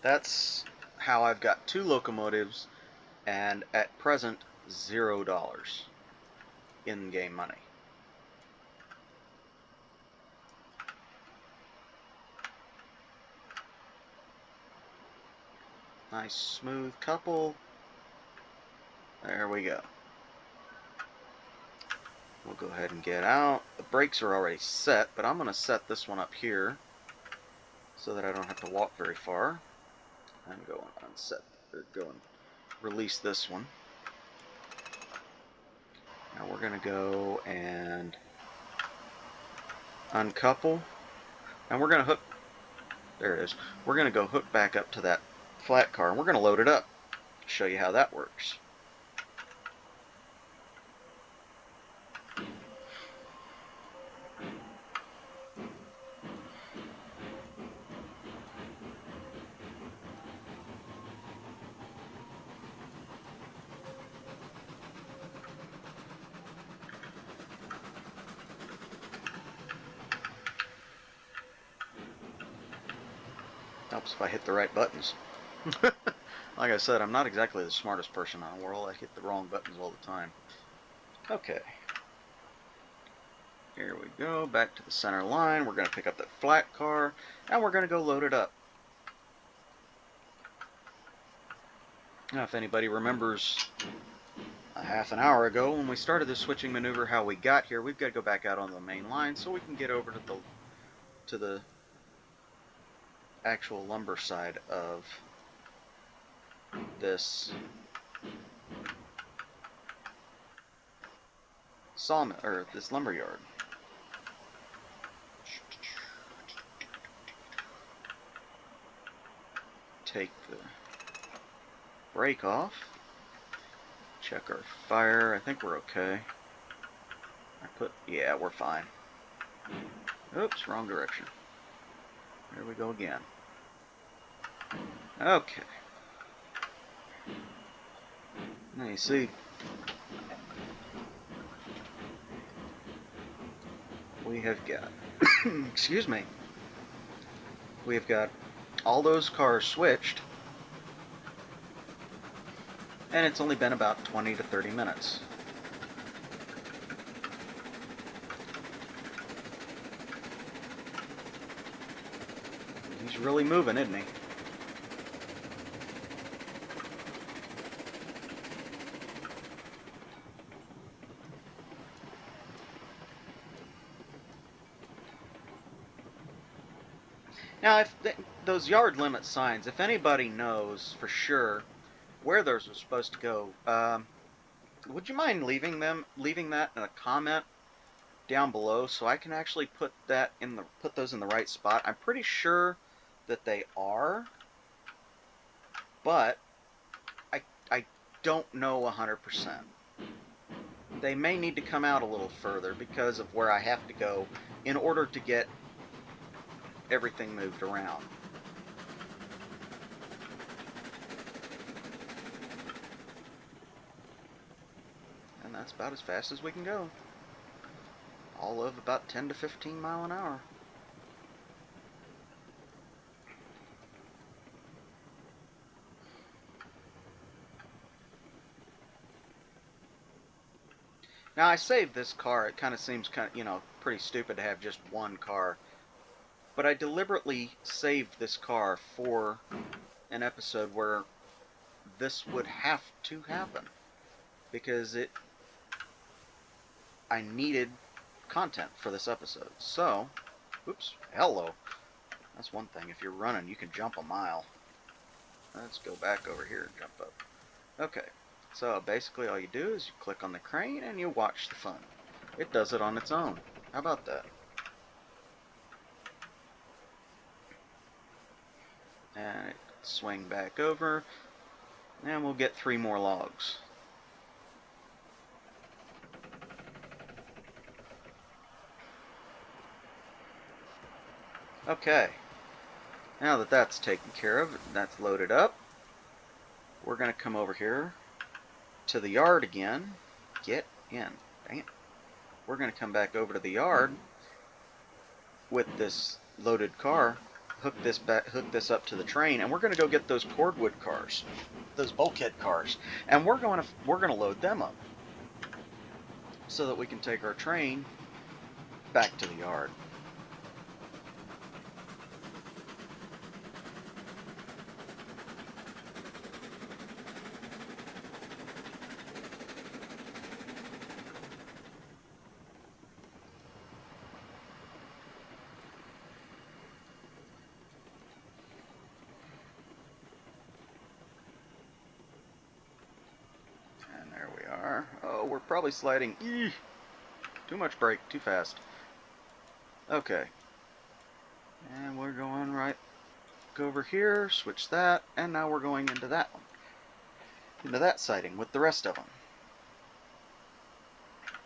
A: that's how I've got 2 locomotives and at present $0 in-game money. Nice smooth couple. There we go. We'll go ahead and get out. The brakes are already set, but I'm going to set this one up here so that I don't have to walk very far. And go and unset, or go and release this one. Now we're going to go and uncouple. And we're going to hook, there it is. We're going to go hook back up to that flat car, and we're going to load it up. Show you how that works. Helps if I hit the right buttons. Like I said, I'm not exactly the smartest person in the world. I hit the wrong buttons all the time. Okay. Here we go, back to the center line. We're going to pick up that flat car, and we're going to go load it up. Now, if anybody remembers a half an hour ago when we started this switching maneuver, how we got here, we've got to go back out on the main line so we can get over to the actual lumber side of this sawmill, or this lumber yard. Take the brake off. Check our fire. I think we're okay. Yeah, we're fine. Oops, wrong direction. There we go again. Okay. Now you see, we have got, excuse me, we have got all those cars switched, and it's only been about 20 to 30 minutes. He's really moving, isn't he? Now, if those yard limit signs, if anybody knows for sure where those are supposed to go, would you mind leaving that in a comment down below so I can actually put those in the right spot? I'm pretty sure that they are, but I don't know 100%. They may need to come out a little further because of where I have to go in order to get everything moved around. And that's about as fast as we can go. All of about 10 to 15 miles an hour. Now I saved this car. It kind of seems pretty stupid to have just one car. But I deliberately saved this car for an episode where this would have to happen. Because I needed content for this episode. So, oops, hello. That's one thing. If you're running, you can jump a mile. Let's go back over here and jump up. Okay, so basically all you do is you click on the crane and you watch the fun. It does it on its own. How about that? And it swing back over, and we'll get 3 more logs. Okay, now that that's taken care of, that's loaded up, we're going to come over here to the yard again. Get in. Dang it. We're going to come back over to the yard with this loaded car, hook this up to the train, and we're going to go get those cordwood cars, those bulkhead cars, and we're going to load them up so that we can take our train back to the yard. Oh, we're probably sliding. Eeh! Too much brake, too fast. Okay. And we're going right over here, switch that, and now we're going into that one. Into that siding with the rest of them.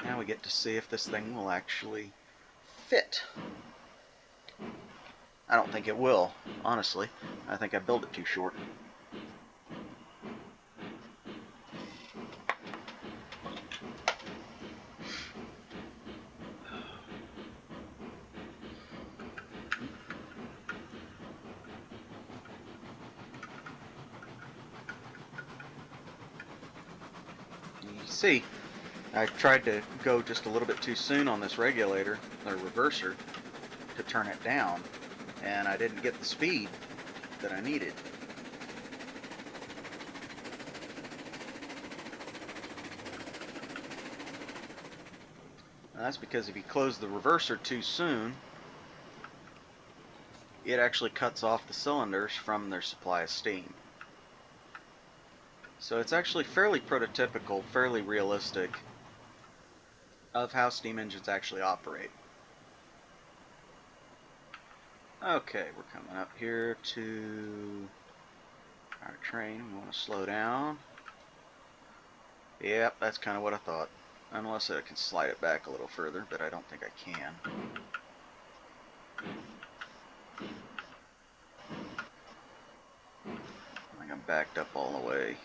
A: Now we get to see if this thing will actually fit. I don't think it will, honestly. I think I built it too short. You see, I tried to go just a little bit too soon on this regulator, or reverser, to turn it down, and I didn't get the speed that I needed. And that's because if you close the reverser too soon, it actually cuts off the cylinders from their supply of steam. So it's actually fairly prototypical, fairly realistic of how steam engines actually operate. Okay, we're coming up here to our train. We want to slow down. Yep, that's kind of what I thought. Unless I can slide it back a little further, but I don't think I can. I think I'm backed up all the way.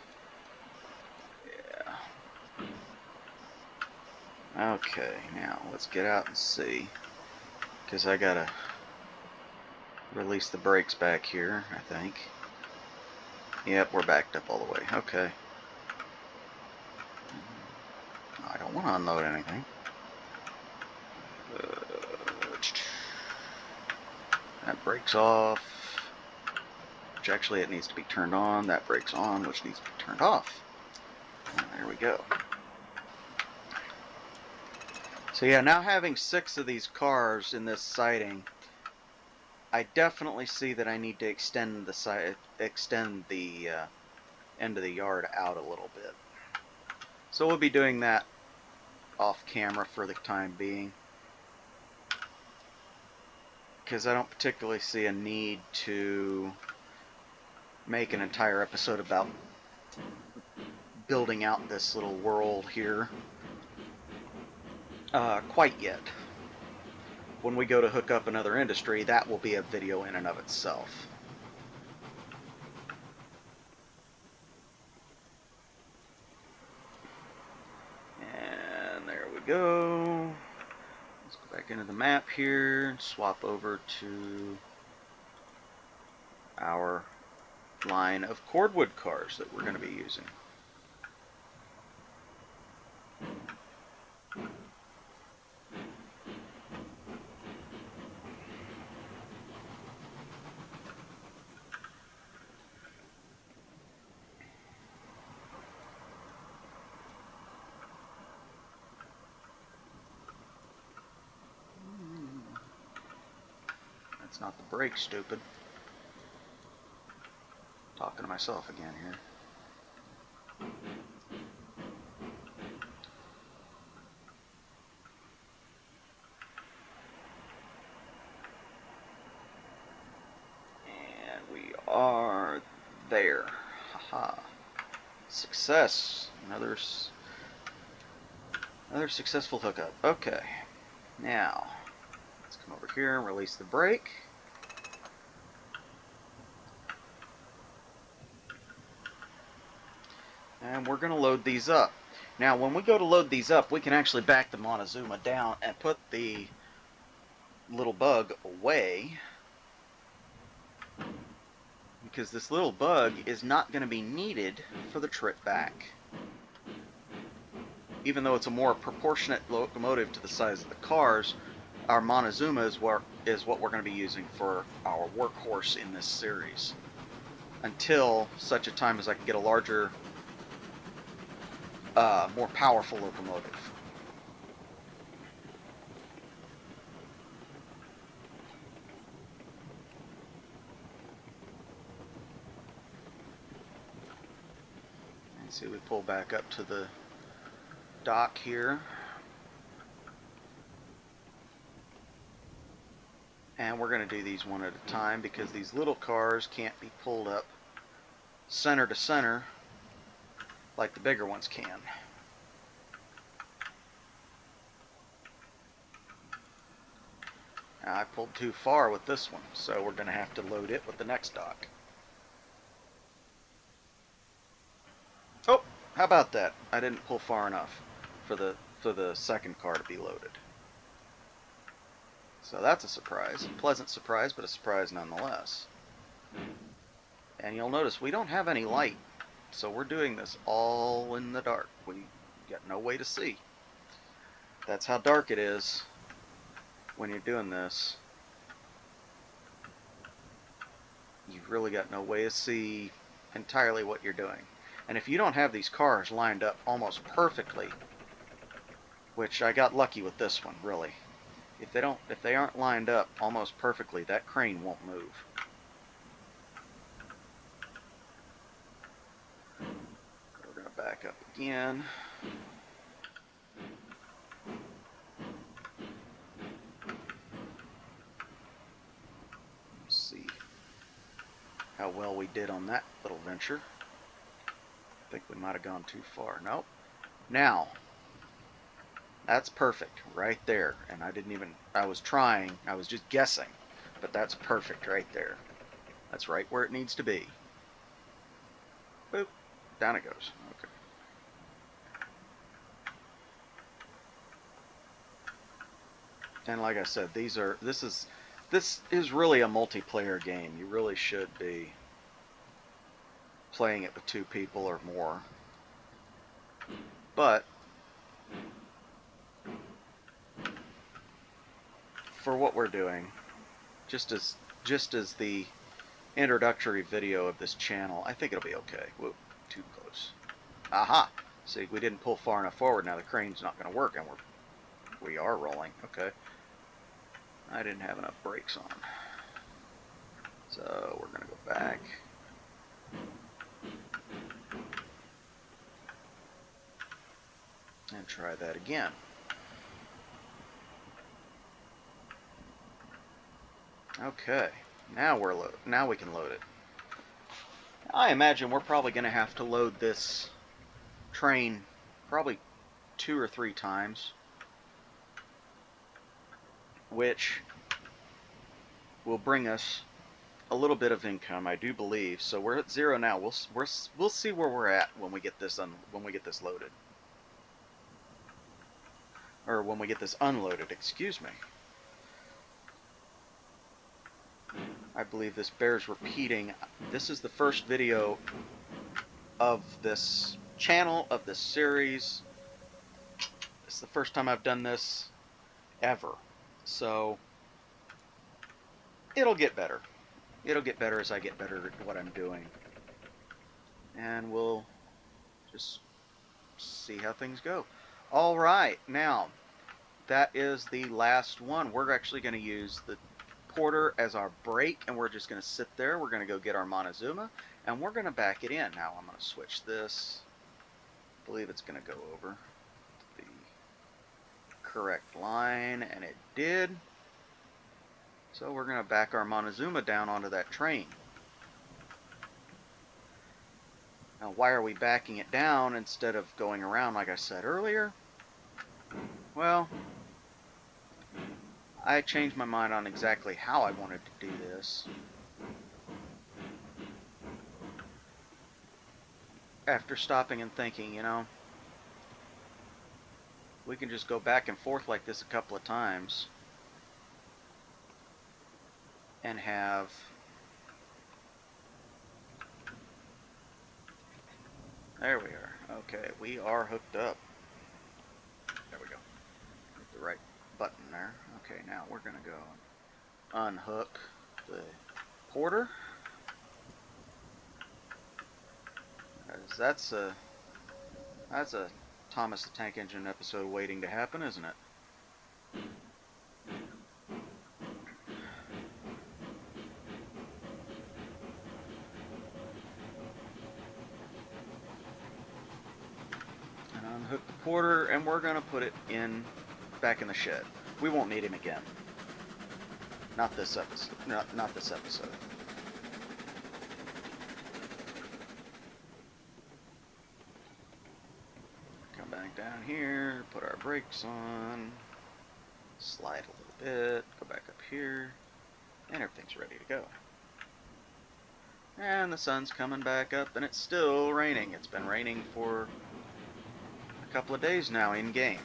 A: Yeah. Okay, now let's get out and see. Because I gotta release the brakes back here, I think. Yep, we're backed up all the way. Okay. I don't want to unload anything. That brakes off. Which actually it needs to be turned on. That brakes on, which needs to be turned off. And there we go. So yeah, now having 6 of these cars in this siding, I definitely see that I need to extend the end of the yard out a little bit. So we'll be doing that off camera for the time being, because I don't particularly see a need to make an entire episode about building out this little world here quite yet. When we go to hook up another industry, that will be a video in and of itself. And there we go. Let's go back into the map here and swap over to our line of cordwood cars that we're going to be using. It's not the brake, stupid. Talking to myself again here. And we are there. Haha. Success. Another successful hookup. Okay. Now, let's come over here and release the brake. And we're going to load these up. Now, when we go to load these up, we can actually back the Montezuma down and put the little bug away, because this little bug is not going to be needed for the trip back. Even though it's a more proportionate locomotive to the size of the cars, our Montezuma is what we're going to be using for our workhorse in this series, until such a time as I can get a larger, more powerful locomotive. And see, we pull back up to the dock here. And we're going to do these one at a time, because these little cars can't be pulled up center to center like the bigger ones can. Now, I pulled too far with this one, so we're going to have to load it with the next dock. Oh, how about that? I didn't pull far enough for the second car to be loaded. So that's a surprise. A pleasant surprise, but a surprise nonetheless. And you'll notice we don't have any light, so we're doing this all in the dark. We got no way to see. That's how dark it is when you're doing this. You've really got no way to see entirely what you're doing. And if you don't have these cars lined up almost perfectly, which I got lucky with this one, really. If they aren't lined up almost perfectly, that crane won't move. We're going to back up again. Let's see how well we did on that little venture. I think we might have gone too far. Nope. Now, that's perfect right there. And I was trying, I was just guessing, but that's perfect right there. That's right where it needs to be. Boop. Down it goes. Okay. And like I said, this is really a multiplayer game. You really should be playing it with 2 people or more. But for what we're doing, just as the introductory video of this channel, I think it'll be okay. Whoop, too close. Aha! See, we didn't pull far enough forward. Now the crane's not going to work, and we are rolling. Okay. I didn't have enough brakes on. So we're going to go back. And try that again. Okay, now we can load it. I imagine we're probably going to have to load this train probably 2 or 3 times, which will bring us a little bit of income, I do believe. So we're at 0 now. We'll see where we're at when we get this loaded, or when we get this unloaded. Excuse me. I believe this bears repeating. This is the first video of this channel, of this series. It's the first time I've done this ever. So it'll get better. It'll get better as I get better at what I'm doing. And we'll just see how things go. Alright, now that is the last one. We're actually going to use porter as our brake, and we're just going to sit there. We're going to go get our Montezuma, and we're going to back it in. Now I'm going to switch this. I believe it's going to go over the correct line, and it did. So we're going to back our Montezuma down onto that train. Now, why are we backing it down instead of going around like I said earlier? Well, I changed my mind on exactly how I wanted to do this. After stopping and thinking, you know, we can just go back and forth like this a couple of times and have there we are. Okay, we are hooked up. There we go. Hit the right button there. Okay, now we're gonna go unhook the porter. That's a Thomas the Tank Engine episode waiting to happen, isn't it? And unhook the porter, and we're gonna put it in back in the shed. We won't need him again. Not this episode. Not this episode. Come back down here, put our brakes on, slide a little bit, go back up here, and everything's ready to go. And the sun's coming back up, and it's still raining. It's been raining for a couple of days now in game.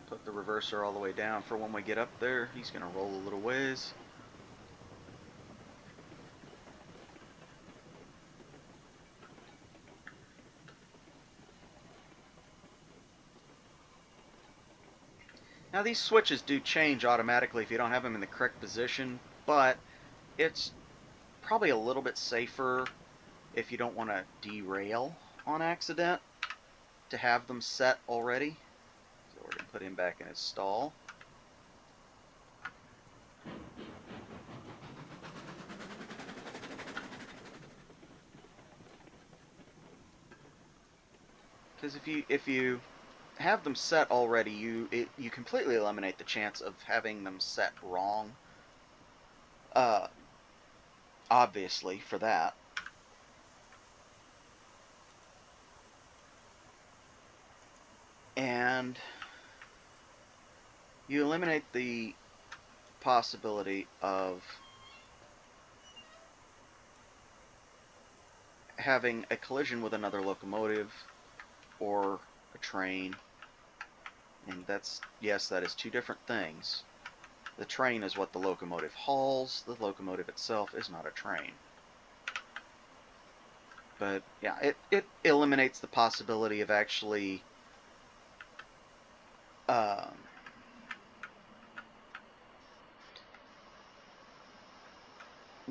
A: Put the reverser all the way down for when we get up there. He's going to roll a little ways. Now these switches do change automatically if you don't have them in the correct position, but it's probably a little bit safer if you don't want to derail on accident to have them set already. So we're going to put him back in his stall. Because if you have them set already, you completely eliminate the chance of having them set wrong. Obviously, for that. And you eliminate the possibility of having a collision with another locomotive or a train. And that's, yes, that is two different things. The train is what the locomotive hauls. The locomotive itself is not a train. But yeah, it eliminates the possibility of actually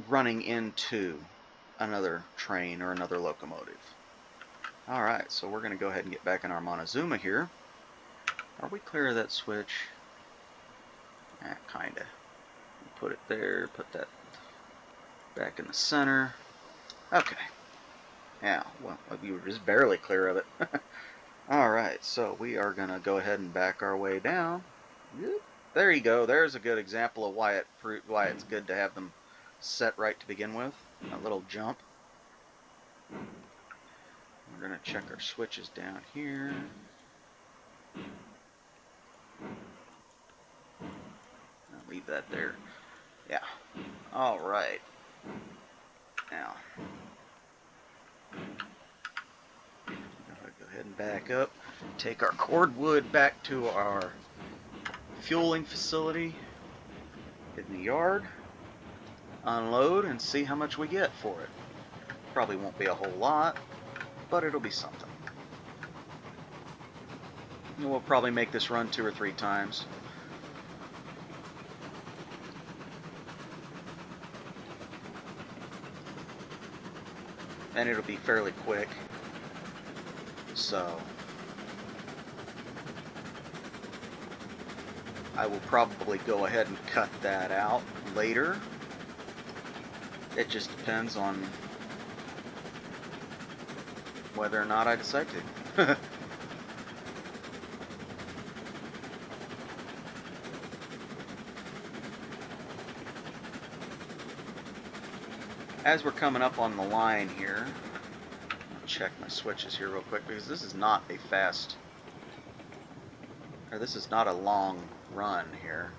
A: running into another train or another locomotive. Alright, so we're going to go ahead and get back in our Montezuma here. Are we clear of that switch? Kinda. Put it there, put that back in the center. Okay. Yeah, well, we were just barely clear of it. Alright, so we are going to go ahead and back our way down. There you go. There's a good example of why it's good to have them set right to begin with. A little jump. We're going to check our switches down here. I'll leave that there. Yeah. Alright. Now, go ahead and back up. Take our cordwood back to our fueling facility in the yard. Unload and see how much we get for it. Probably won't be a whole lot, but it'll be something. And we'll probably make this run 2 or 3 times. And it'll be fairly quick. So I will probably go ahead and cut that out later. It just depends on whether or not I decide to. As we're coming up on the line here, I'll check my switches here real quick because this is not a fast, or this is not a long run here.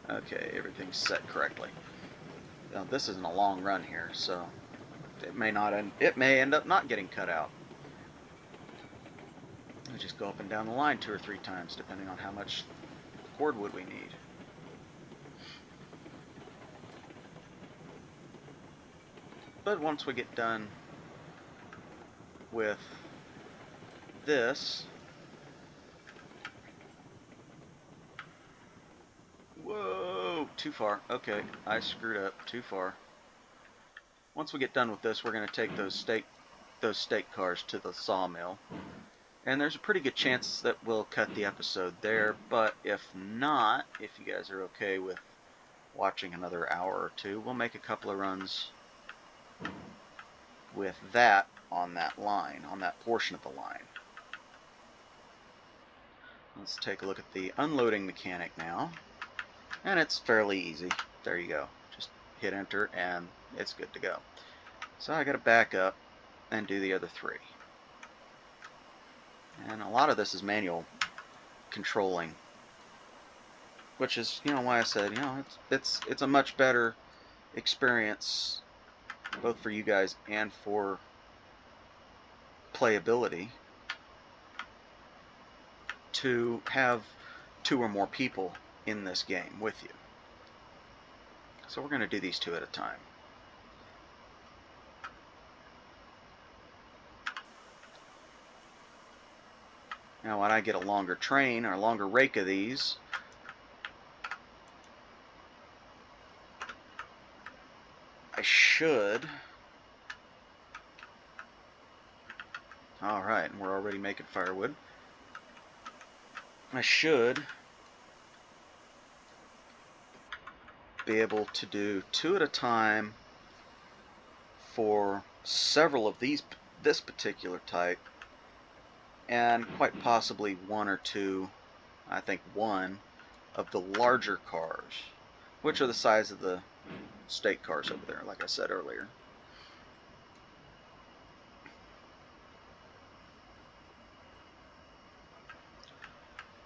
A: Okay, everything's set correctly. Now, this isn't a long run here, so it may end up not getting cut out. I'll just go up and down the line 2 or 3 times, depending on how much cordwood we need. But once we get done with this, whoa, too far. Okay, I screwed up. Too far. Once we get done with this, we're going to take those steak cars to the sawmill. And there's a pretty good chance that we'll cut the episode there, but if not, if you guys are okay with watching another hour or two, we'll make a couple of runs with that on that line, on that portion of the line. Let's take a look at the unloading mechanic now. And it's fairly easy. There you go. Just hit enter and it's good to go. So I got to back up and do the other 3. And a lot of this is manual controlling, which is, why I said, it's a much better experience both for you guys and for playability to have 2 or more people in this game with you. So we're going to do these 2 at a time. Now when I get a longer train or a longer rake of these, I should... Alright, and we're already making firewood. I should be able to do 2 at a time for several of this particular type, and quite possibly 1 or 2, I think 1 of the larger cars, which are the size of the steak cars over there, like I said earlier.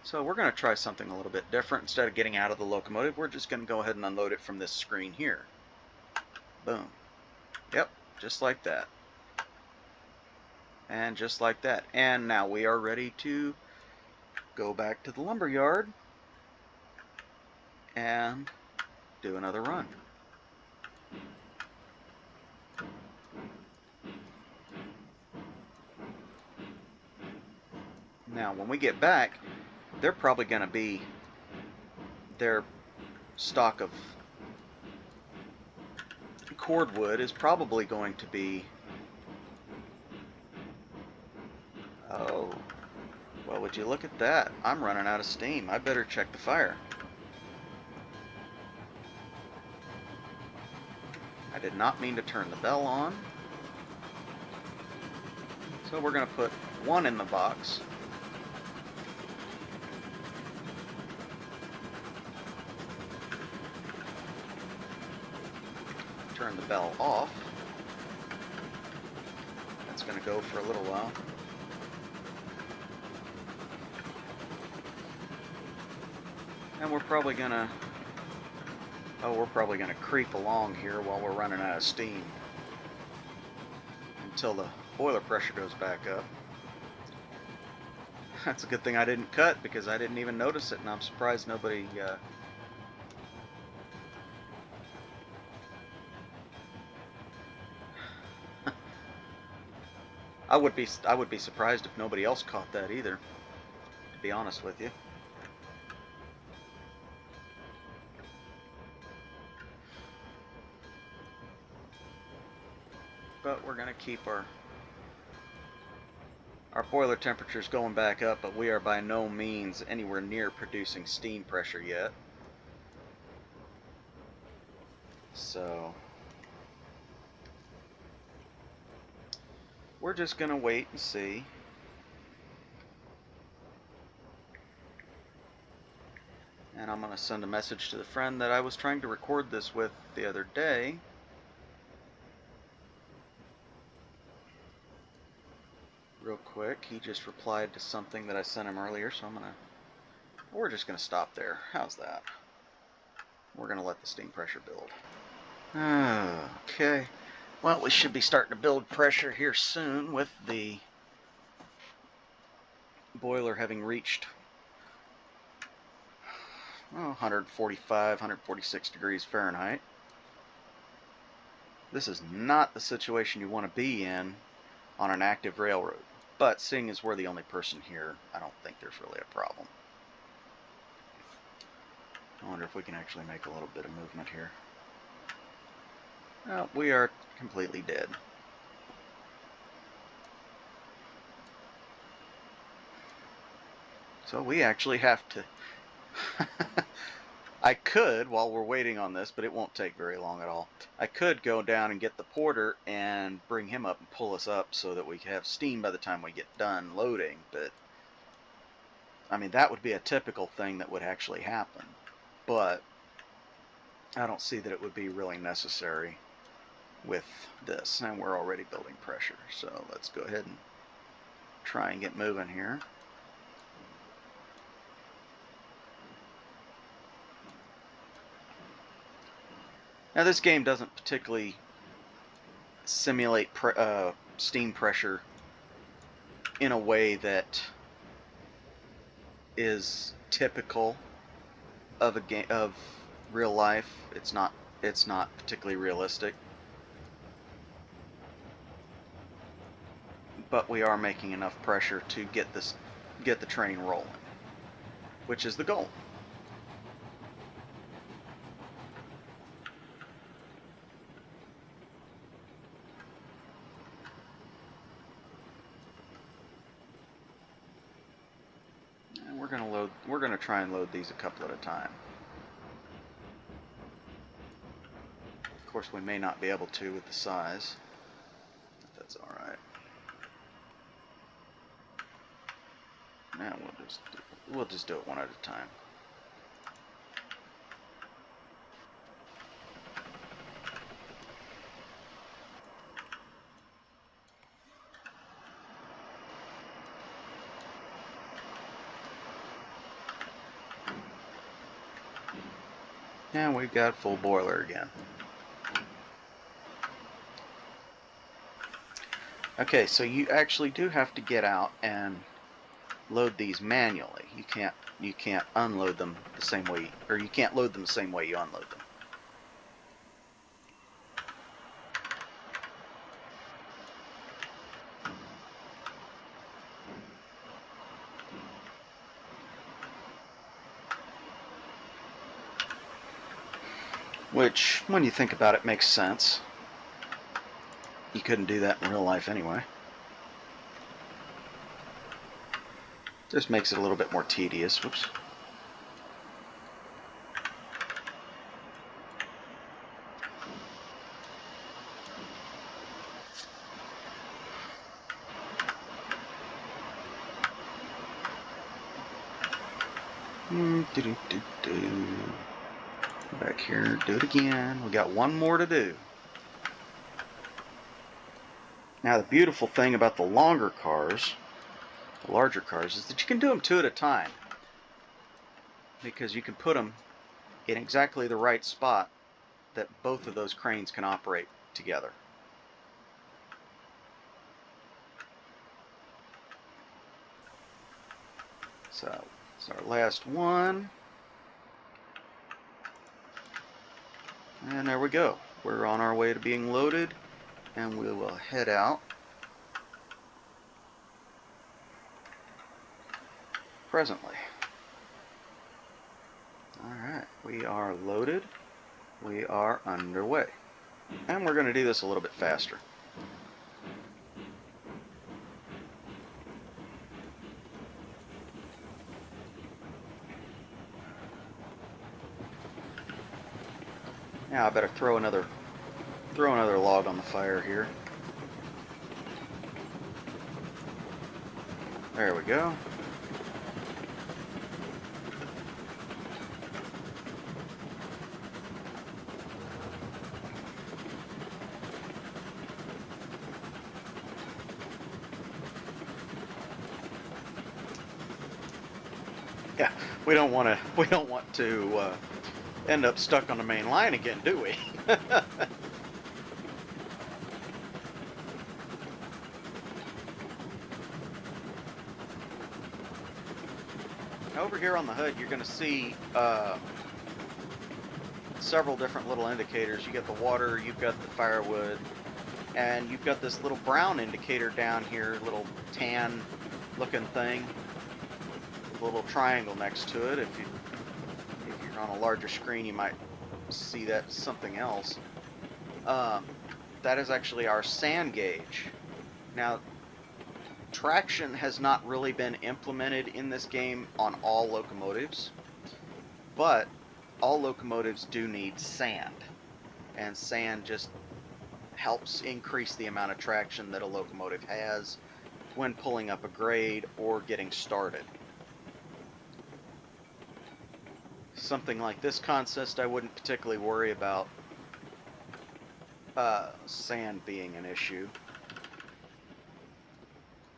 A: So we're going to try something a little bit different. Instead of getting out of the locomotive, we're just going to go ahead and unload it from this screen here. Boom. Yep, just like that. And just like that. And now we are ready to go back to the lumber yard and do another run. Now when we get back, they're probably going to be, their stock of cordwood is probably going to be, oh, well, would you look at that? I'm running out of steam. I better check the fire. I did not mean to turn the bell on. So we're going to put 1 in the box. Turn the bell off. That's going to go for a little while. And we're probably going to creep along here while we're running out of steam until the boiler pressure goes back up. That's a good thing I didn't cut, because I didn't even notice it, and I'm surprised nobody I would be surprised if nobody else caught that either, to be honest with you. But we're going to keep our boiler temperature's going back up, but we are by no means anywhere near producing steam pressure yet. So we're just going to wait and see. And I'm going to send a message to the friend that I was trying to record this with the other day. Real quick, he just replied to something that I sent him earlier, so we're just going to stop there. How's that? We're going to let the steam pressure build. Okay. Well, we should be starting to build pressure here soon with the boiler having reached 145, 146 degrees Fahrenheit. This is not the situation you want to be in on an active railroad, but seeing as we're the only person here, I don't think there's really a problem. I wonder if we can actually make a little bit of movement here. Well, we are completely dead. So we actually have to... I could, while we're waiting on this, but it won't take very long at all. I could go down and get the porter and bring him up and pull us up so that we can have steam by the time we get done loading, but I mean, that would be a typical thing that would actually happen, but I don't see that it would be really necessary with this, and we're already building pressure, so let's go ahead and try and get moving here. Now, this game doesn't particularly simulate steam pressure in a way that is typical of a game of real life. It's not particularly realistic, but we are making enough pressure to get the train rolling, which is the goal. We're going to try and load these a couple at a time. Of course, we may not be able to with the size, but that's all right. Now we'll just do it one at a time. And we've got full boiler again. Okay, so you actually do have to get out and load these manually. You can't unload them the same way, or you can't load them the same way you unload them. Which, when you think about it, makes sense. You couldn't do that in real life anyway. Just makes it a little bit more tedious. Whoops. Back here, do it again. We got one more to do. Now, the beautiful thing about the larger cars, is that you can do them two at a time, because you can put them in exactly the right spot that both of those cranes can operate together. So, it's our last one. And there we go. We're on our way to being loaded, and we will head out. presently. Alright, we are loaded. We are underway. And we're going to do this a little bit faster. Now I better throw another log on the fire here. There we go. Yeah, we don't want to end up stuck on the main line again, do we? Over here on the hood, you're going to see several different little indicators. You got the water, you've got the firewood, and you've got this little brown indicator down here, little tan looking thing, with a little triangle next to it. If you're on a larger screen, you might see that something else. That is actually our sand gauge. Now, traction has not really been implemented in this game on all locomotives, but all locomotives do need sand, and sand just helps increase the amount of traction that a locomotive has when pulling up a grade or getting started. Something like this consist, I wouldn't particularly worry about sand being an issue,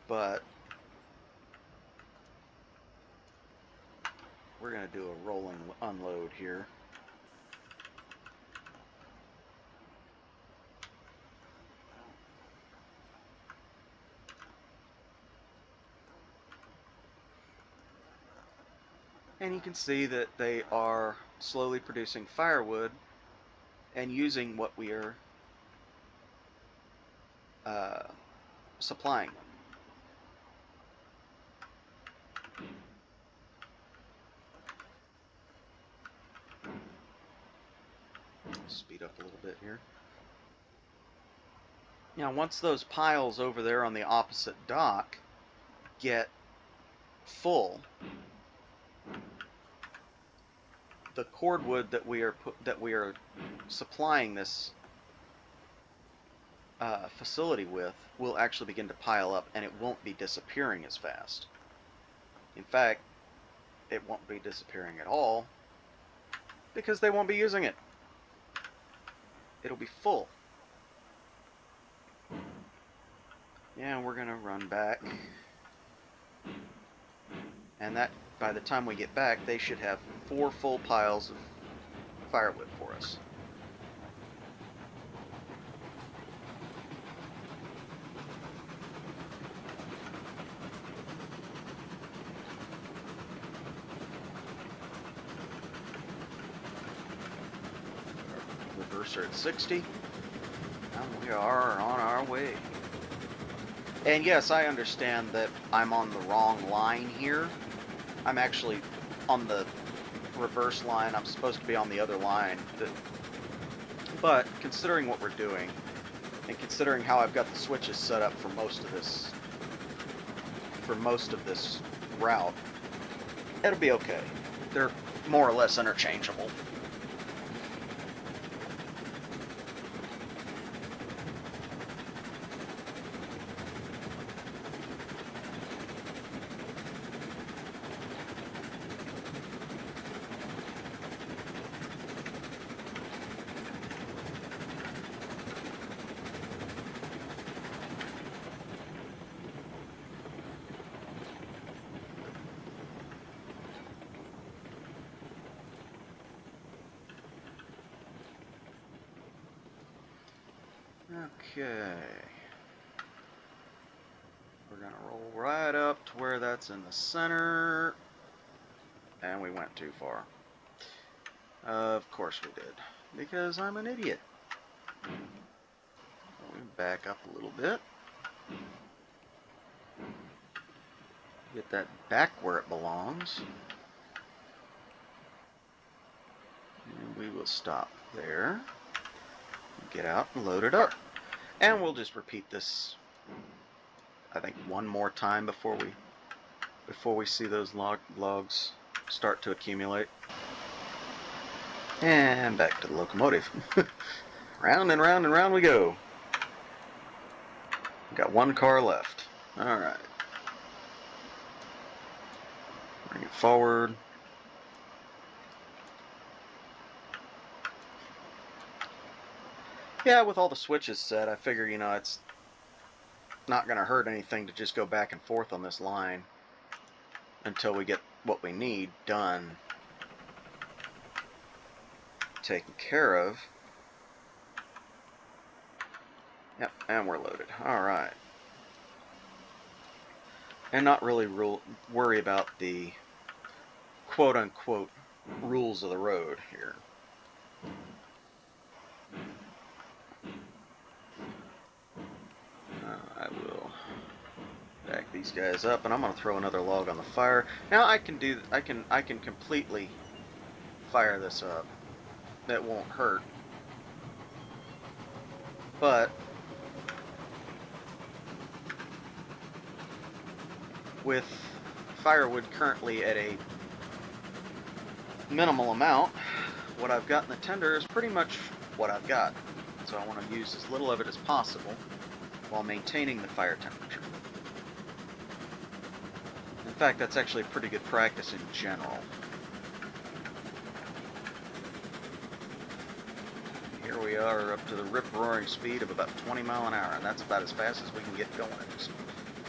A: but we're going to do a rolling unload here. And you can see that they are slowly producing firewood and using what we are supplying them. Speed up a little bit here. Now, once those piles over there on the opposite dock get full, the cordwood that we are supplying this facility with will actually begin to pile up, and it won't be disappearing as fast. In fact, it won't be disappearing at all because they won't be using it. It'll be full. Yeah, we're gonna run back, and that by the time we get back, they should have 4 full piles of firewood for us. Reverser at 60. And we are on our way. And yes, I understand that I'm on the wrong line here. I'm actually on the reverse line. I'm supposed to be on the other line. But considering what we're doing, and considering how I've got the switches set up for most of this route, it'll be okay. They're more or less interchangeable. Okay. We're going to roll right up to where that's in the center. And we went too far. Of course we did. Because I'm an idiot. Let me back up a little bit. Get that back where it belongs. And we will stop there. Get out and load it up. And we'll just repeat this, I think, one more time before we see those logs start to accumulate. And back to the locomotive. Round and round and round we go. Got one car left. Alright. Bring it forward. Yeah, with all the switches set, I figure, you know, it's not going to hurt anything to just go back and forth on this line until we get what we need done, taken care of. Yep, and we're loaded. Alright. And not really worry about the quote-unquote rules of the road here. I will back these guys up, and I'm going to throw another log on the fire. Now I can completely fire this up. That won't hurt. But with firewood currently at a minimal amount, what I've got in the tender is pretty much what I've got. So I want to use as little of it as possible while maintaining the fire temperature. In fact, that's actually pretty good practice in general. Here we are up to the rip-roaring speed of about 20 miles an hour, and that's about as fast as we can get going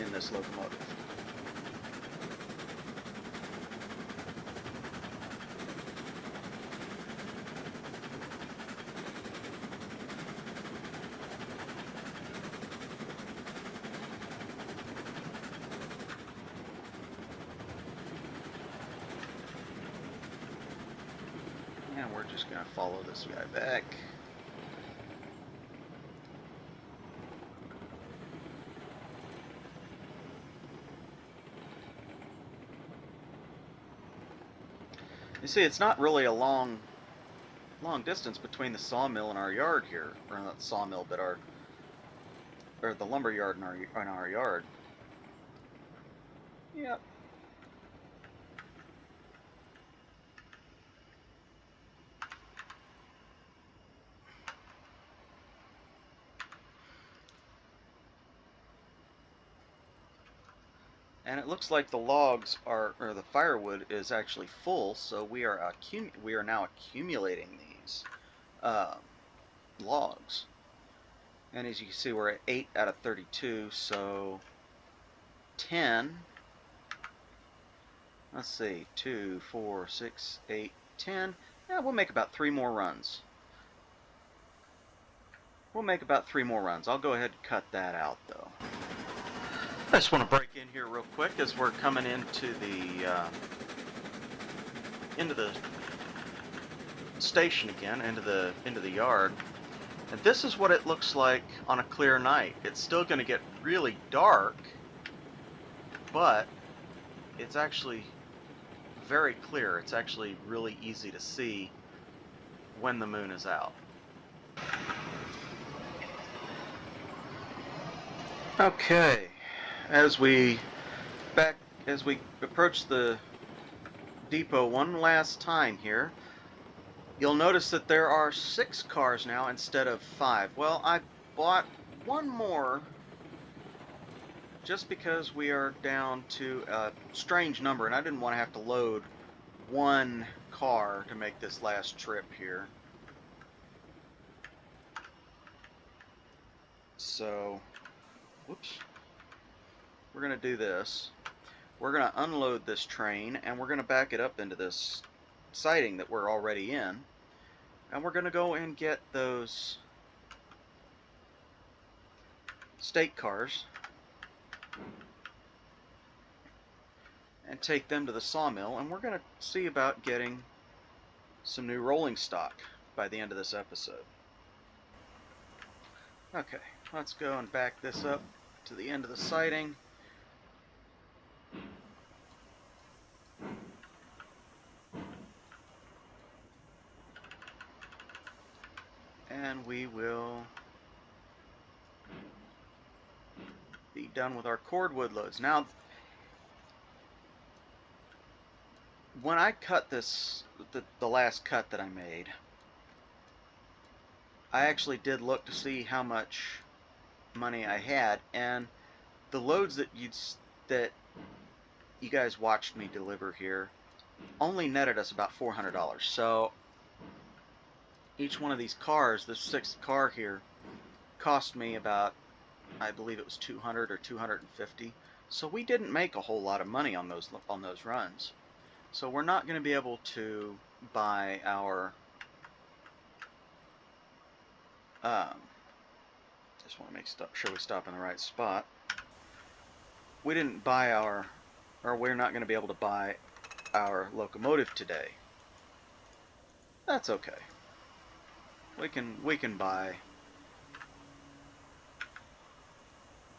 A: in this locomotive. And we're just going to follow this guy back. You see, it's not really a long distance between the sawmill and our yard here, or not the sawmill, but the lumber yard in our yard. Yep. And it looks like the logs or the firewood is actually full, so we are now accumulating these logs. And as you can see, we're at 8 out of 32, so 10. Let's see, 2, 4, 6, 8, 10. Yeah, we'll make about 3 more runs. I'll go ahead and cut that out, though. I just want to break in here real quick as we're coming into the station again, into the yard. And this is what it looks like on a clear night. It's still going to get really dark, but it's actually very clear. It's actually really easy to see when the moon is out. Okay. As we approach the depot one last time here, you'll notice that there are 6 cars now instead of 5. Well, I bought one more just because we are down to a strange number, and I didn't want to have to load one car to make this last trip here. So, whoops. We're going to do this. We're going to unload this train, and we're going to back it up into this siding that we're already in. And we're going to go and get those stake cars and take them to the sawmill, and we're going to see about getting some new rolling stock by the end of this episode. Okay, let's go and back this up to the end of the siding. And we will be done with our cordwood loads. Now, when I cut this, the last cut that I made, I actually did look to see how much money I had, and the loads that you guys watched me deliver here only netted us about $400. So each one of these cars, this sixth car here, cost me about, I believe it was 200 or 250. So we didn't make a whole lot of money on those runs. So we're not going to be able to buy our just want to make sure we stop in the right spot. We didn't buy our, or we're not going to be able to buy our locomotive today. That's okay. We can buy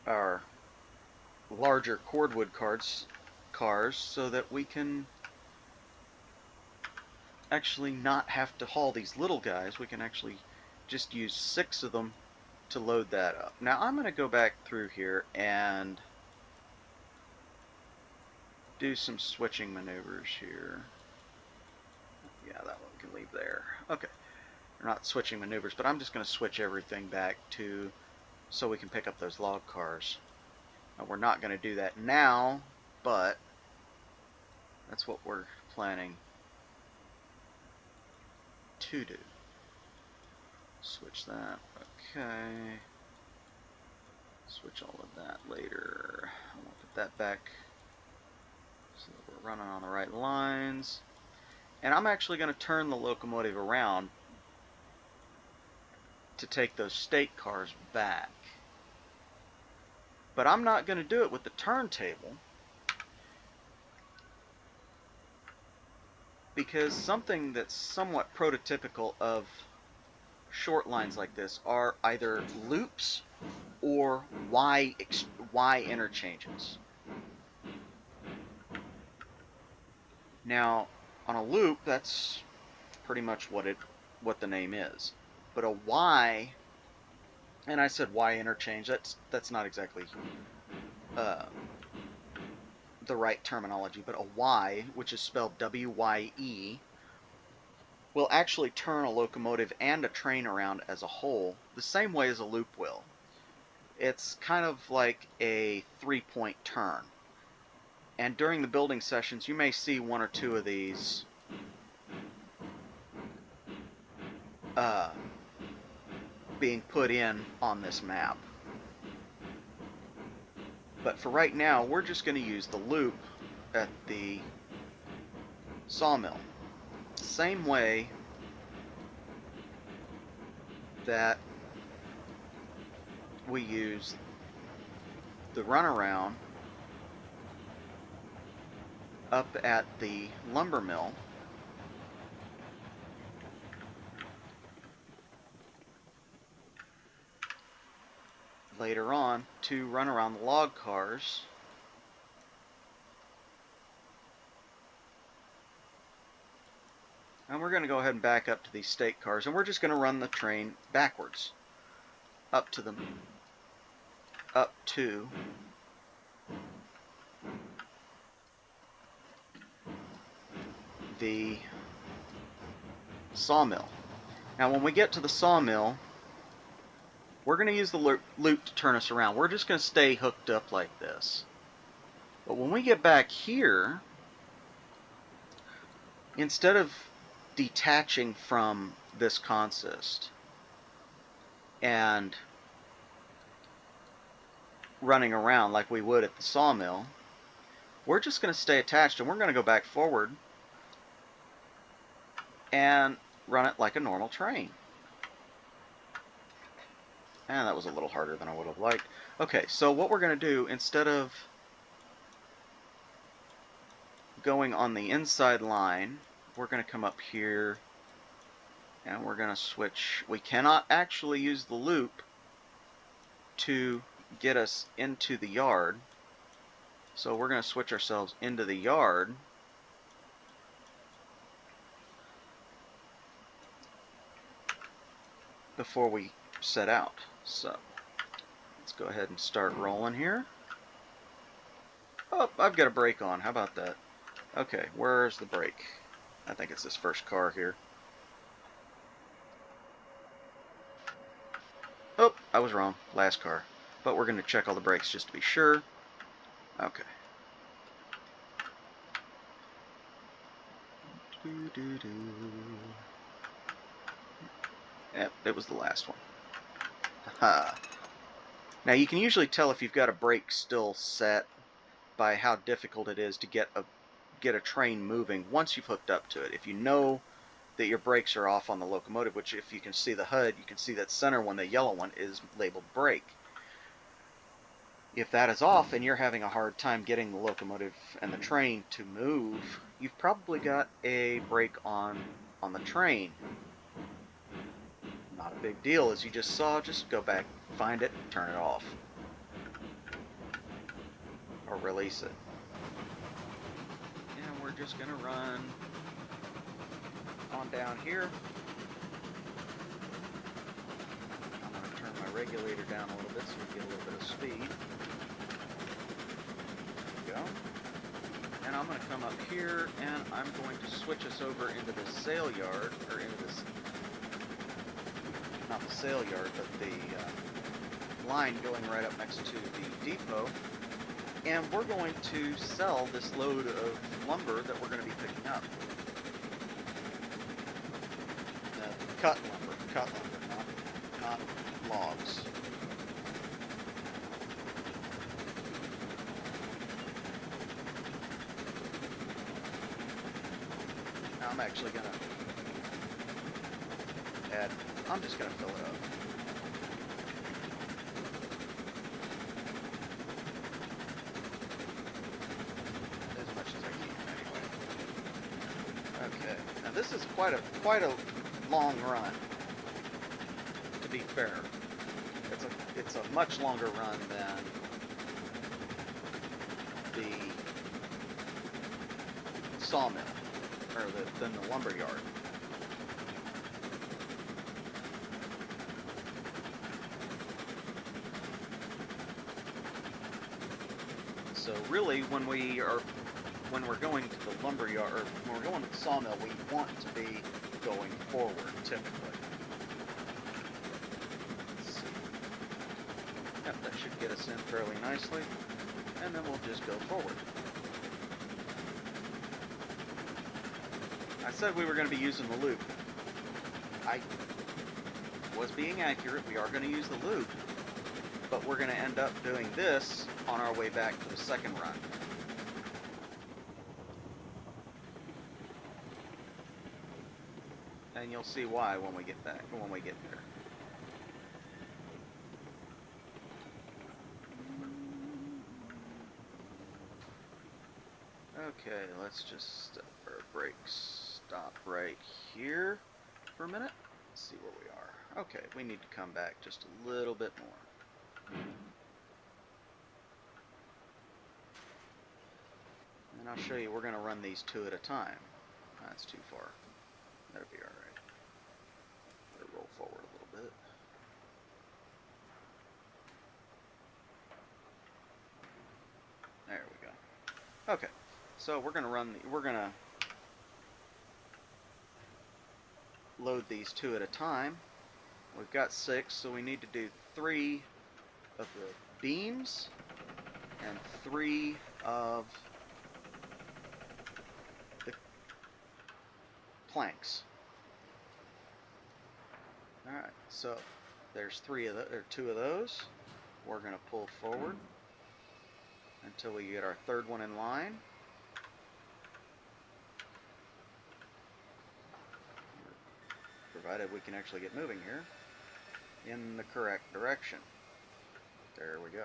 A: our larger cordwood cars so that we can actually not have to haul these little guys. We can actually just use 6 of them to load that up. Now I'm going to go back through here and do some switching maneuvers here. Yeah, that one we can leave there. Okay. They're not switching maneuvers, but I'm just going to switch everything back to so we can pick up those log cars. Now, we're not going to do that now, but that's what we're planning to do. Switch that. Okay. Switch all of that later. I want to put that back so that we're running on the right lines. And I'm actually going to turn the locomotive around to take those state cars back. But I'm not going to do it with the turntable, because something that's somewhat prototypical of short lines like this are either loops or Y interchanges. Now, on a loop, that's pretty much what the name is. But a Y, and I said Y interchange, that's not exactly the right terminology, but a Y, which is spelled W-Y-E, will actually turn a locomotive and a train around as a whole the same way as a loop will. It's kind of like a 3-point turn. And during the building sessions, you may see 1 or 2 of these being put in on this map. But for right now, we're just going to use the loop at the sawmill. Same way that we use the runaround up at the lumber mill. Later on to run around the log cars. And we're going to go ahead and back up to these state cars, and we're just going to run the train backwards up to the sawmill. Now when we get to the sawmill, we're going to use the loop to turn us around. We're just going to stay hooked up like this. But when we get back here, instead of detaching from this consist and running around like we would at the sawmill, we're just going to stay attached, and we're going to go back forward and run it like a normal train. And that was a little harder than I would have liked. Okay, so what we're going to do, instead of going on the inside line, we're going to come up here and we're going to switch. We cannot actually use the loop to get us into the yard, so we're going to switch ourselves into the yard. before we set out. So let's go ahead and start rolling here. Oh, I've got a brake on. How about that? Okay, where's the brake? I think it's this first car here. Oh, I was wrong. Last car. But we're going to check all the brakes just to be sure. Okay. Yep, it was the last one. Haha. Now you can usually tell if you've got a brake still set by how difficult it is to get a train moving once you've hooked up to it. If you know that your brakes are off on the locomotive, which if you can see the HUD, you can see that center one, the yellow one, is labeled brake. If that is off and you're having a hard time getting the locomotive and the train to move, you've probably got a brake on the train. Not a big deal, as you just saw. Just go back, find it, turn it off, or release it. And we're just gonna run on down here. I'm gonna turn my regulator down a little bit so we get a little bit of speed. There we go. And I'm going to come up here and I'm going to switch us over into the sail yard, or into this, not the sail yard, but the line going right up next to the depot. And we're going to sell this load of lumber that we're going to be picking up. Cut lumber, not logs. Now I'm actually going to add, I'm just going to fill it up. As much as I can anyway. Okay, now this is quite a long run, to be fair. It's a much longer run than the sawmill, or than the lumber yard. So really, when we're going to the lumber yard, or when we're going to the sawmill, we want to be going forward, typically. Let's see. Yep, that should get us in fairly nicely, and then we'll just go forward. I said we were going to be using the loop. I was being accurate. We are going to use the loop, but we're going to end up doing this on our way back for the second run. And you'll see why when we get back, when we get there. Okay, let's just step our brakes, stop right here for a minute. Let's see where we are. Okay, we need to come back just a little bit more. And I'll show you, we're going to run these two at a time. That's too far. That'll be alright. Better roll forward a little bit. There we go. Okay, so we're going to load these two at a time. We've got 6, so we need to do 3 of the beams and 3 of the planks. Alright, so there's 2 of those. We're going to pull forward until we get our third one in line. Provided we can actually get moving here in the correct direction. There we go.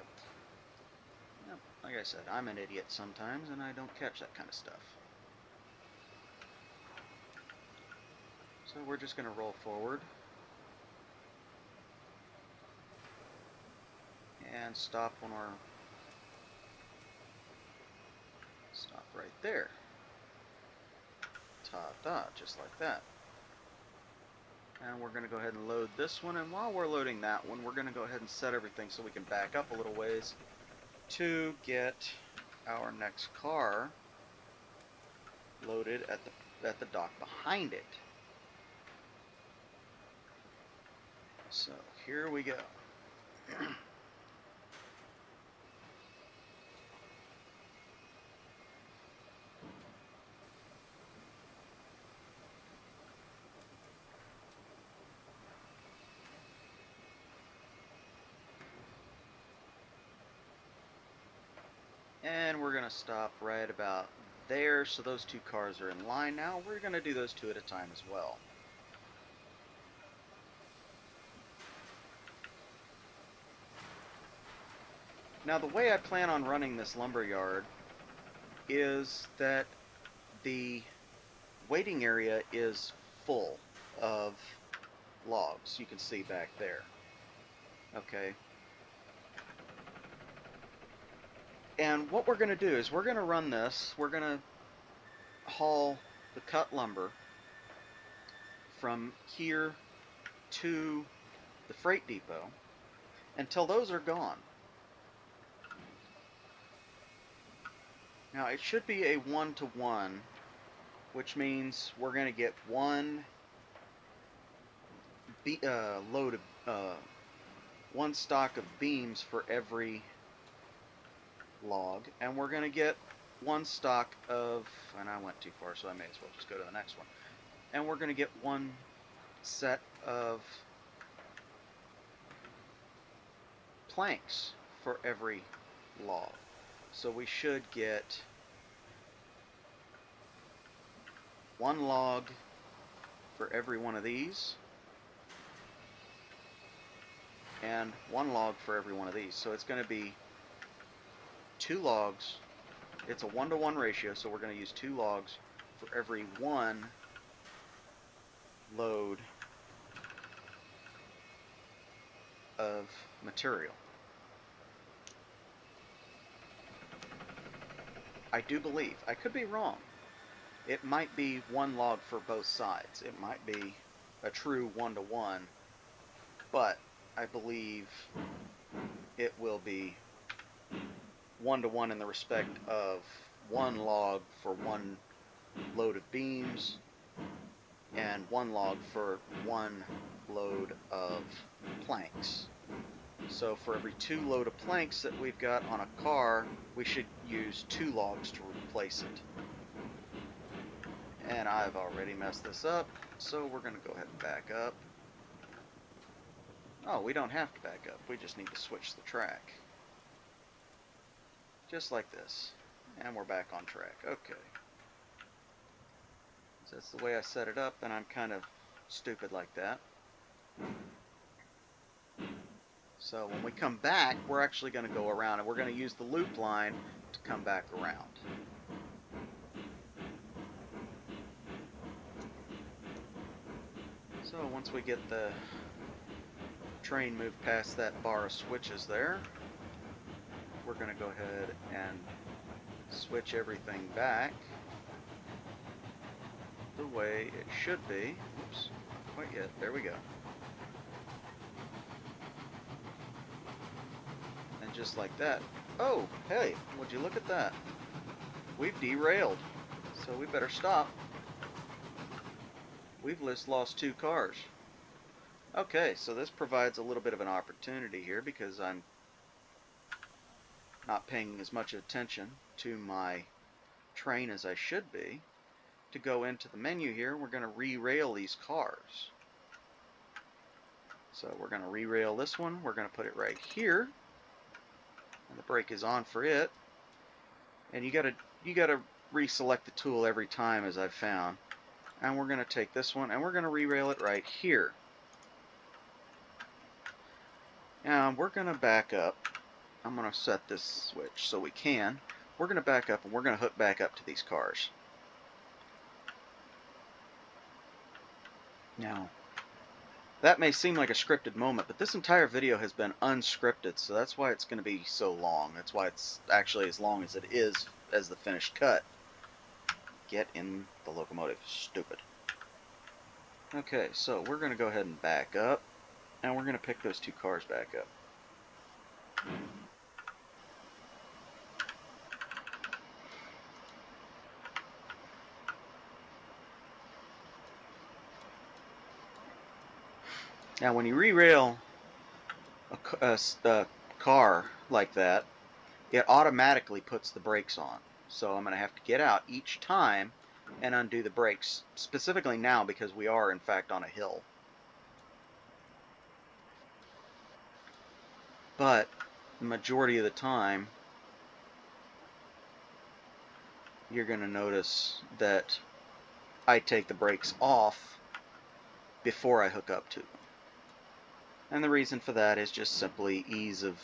A: Yep, like I said, I'm an idiot sometimes and I don't catch that kind of stuff. So we're just going to roll forward and stop when we're right there. Ta-da, just like that. And we're going to go ahead and load this one, and while we're loading that one, we're going to go ahead and set everything so we can back up a little ways to get our next car loaded at the dock behind it. So here we go. And we're going to stop right about there, so those two cars are in line now. We're going to do those two at a time as well. Now the way I plan on running this lumber yard is that the waiting area is full of logs. You can see back there. Okay. And what we're going to do is we're going to run this. We're going to haul the cut lumber from here to the freight depot until those are gone. Now it should be a 1-to-1, which means we're going to get one load of one stock of beams for every log, and we're going to get one stock of, and I went too far, so I may as well just go to the next one, and we're going to get one set of planks for every log. So we should get one log for every one of these and one log for every one of these. So it's going to be 2 logs. It's a 1-to-1 ratio, so we're going to use 2 logs for every one load of material. I do believe, I could be wrong, it might be 1 log for both sides. It might be a true 1-to-1, but I believe it will be 1-to-1 in the respect of 1 log for 1 load of beams and 1 log for 1 load of planks. So for every 2 load of planks that we've got on a car, we should use 2 logs to replace it. And I've already messed this up, so we're going to go ahead and back up. Oh, we don't have to back up, we just need to switch the track. Just like this. And we're back on track. Okay. So that's the way I set it up, and I'm kind of stupid like that. So when we come back, we're actually going to go around, and we're going to use the loop line to come back around. So once we get the train moved past that bar of switches there, we're going to go ahead and switch everything back the way it should be. Oops, not quite yet. There we go. And just like that. Oh, hey, would you look at that? We've derailed, so we better stop. We've just lost 2 cars. Okay, so this provides a little bit of an opportunity here because I'm not paying as much attention to my train as I should be. To go into the menu here, we're going to re-rail these cars. So we're going to re-rail this one. We're going to put it right here, and the brake is on for it. And you got to reselect the tool every time, as I've found. And we're going to take this one and we're going to re-rail it right here. Now we're going to back up. I'm going to set this switch so we can. We're going to back up and we're going to hook back up to these cars. Now, that may seem like a scripted moment, but this entire video has been unscripted, so that's why it's going to be so long. That's why it's actually as long as it is as the finished cut. Get in the locomotive, stupid. Okay, so we're going to go ahead and back up, and we're going to pick those two cars back up. Now, when you re-rail a car like that, it automatically puts the brakes on. So I'm going to have to get out each time and undo the brakes, specifically now because we are, in fact, on a hill. But the majority of the time, you're going to notice that I take the brakes off before I hook up to them. And the reason for that is just simply ease of...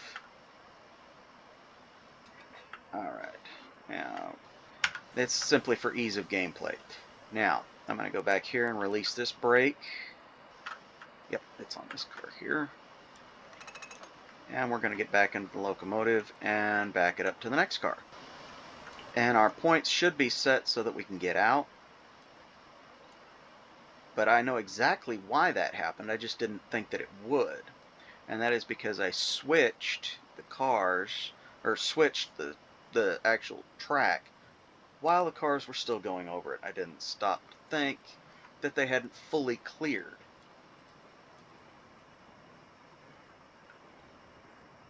A: Alright, now, it's simply for ease of gameplay. Now, I'm going to go back here and release this brake. Yep, it's on this car here. And we're going to get back into the locomotive and back it up to the next car. And our points should be set so that we can get out. But I know exactly why that happened. I just didn't think that it would. And that is because I switched the cars, or switched the actual track while the cars were still going over it. I didn't stop to think that they hadn't fully cleared.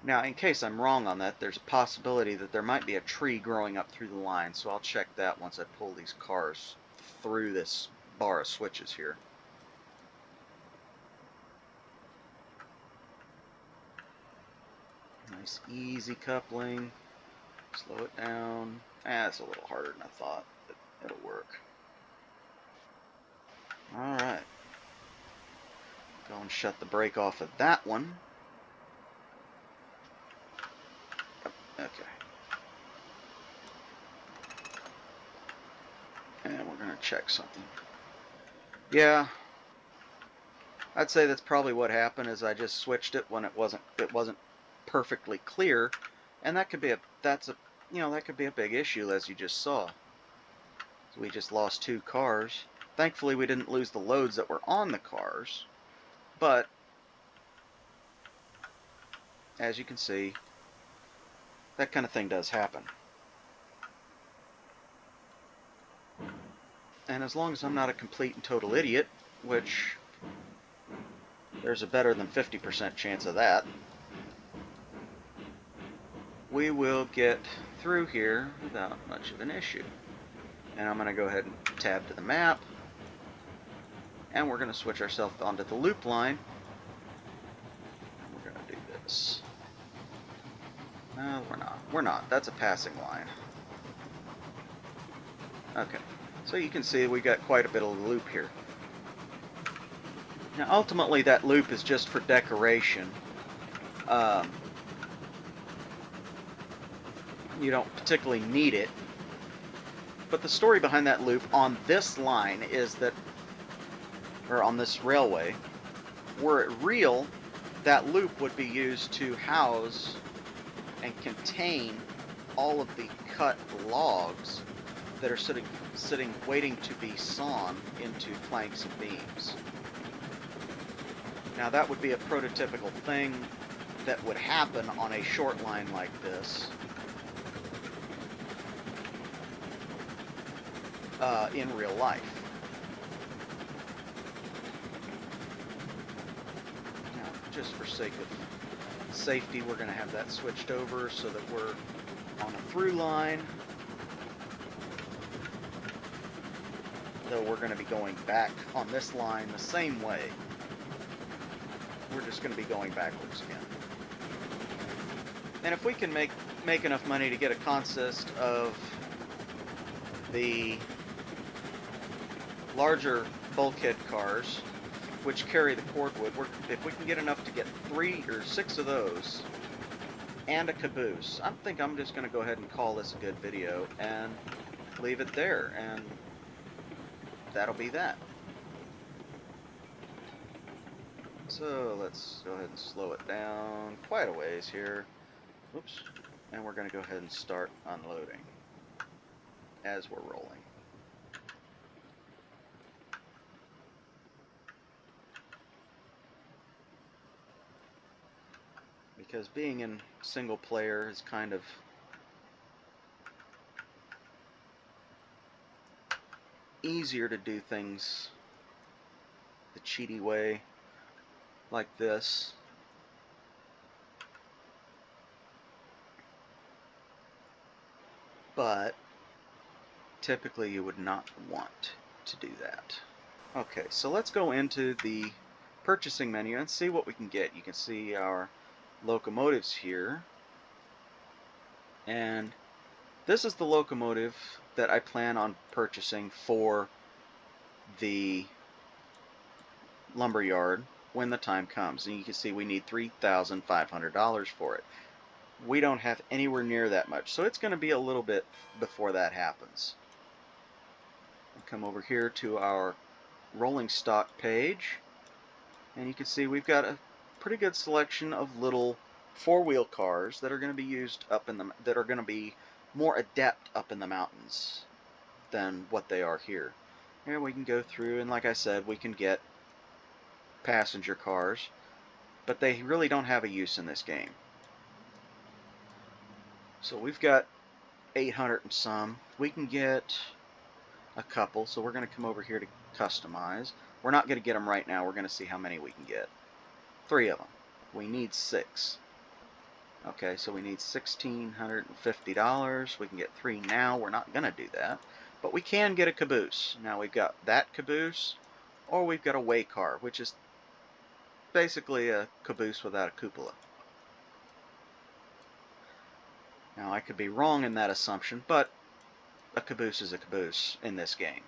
A: Now, in case I'm wrong on that, there's a possibility that there might be a tree growing up through the line, so I'll check that once I pull these cars through this bar of switches here. Nice easy coupling. Slow it down. It's a little harder than I thought, but it'll work. Alright. Go and shut the brake off of that one. Okay. And we're going to check something. Yeah. I'd say that's probably what happened, is I just switched it when it wasn't perfectly clear, and that could be that could be a big issue, as you just saw. So we just lost two cars. Thankfully, we didn't lose the loads that were on the cars, but as you can see, that kind of thing does happen. And as long as I'm not a complete and total idiot, which there's a better than 50% chance of that, we will get through here without much of an issue. And I'm going to go ahead and tab to the map, and we're going to switch ourselves onto the loop line. And we're going to do this. No, we're not. We're not. That's a passing line. Okay. So you can see we got quite a bit of loop here. Now, ultimately, that loop is just for decoration. You don't particularly need it. But the story behind that loop on this line is that, or on this railway, were it real, that loop would be used to house and contain all of the cut logs that are sitting waiting to be sawn into planks and beams. Now, that would be a prototypical thing that would happen on a short line like this. In real life. Now, just for sake of safety, we're going to have that switched over so that we're on a through line. Though we're going to be going back on this line the same way. We're just going to be going backwards again. And if we can make enough money to get a consist of the larger bulkhead cars, which carry the cordwood, if we can get enough to get 3 or 6 of those and a caboose, I think I'm just going to go ahead and call this a good video and leave it there, and that'll be that. So let's go ahead and slow it down quite a ways here. Oops. And we're going to go ahead and start unloading as we're rolling. because being in single player is kind of easier to do things the cheaty way like this. But typically you would not want to do that. Okay, so let's go into the purchasing menu and see what we can get. You can see our locomotives here, and this is the locomotive that I plan on purchasing for the lumber yard when the time comes. And you can see we need $3,500 for it. We don't have anywhere near that much, so it's going to be a little bit before that happens. We'll come over here to our rolling stock page, and you can see we've got a pretty good selection of little four-wheel cars that are going to be used up in the that are going to be more adept up in the mountains than what they are here. And we can go through, and like I said, we can get passenger cars, but they really don't have a use in this game. So we've got 800 and some. We can get a couple, so we're going to come over here to customize. We're not going to get them right now. We're going to see how many we can get. 3 of them. We need 6. Okay, so we need $1,650. We can get 3 now. We're not going to do that. But we can get a caboose. Now we've got that caboose, or we've got a way car, which is basically a caboose without a cupola. Now I could be wrong in that assumption, but a caboose is a caboose in this game.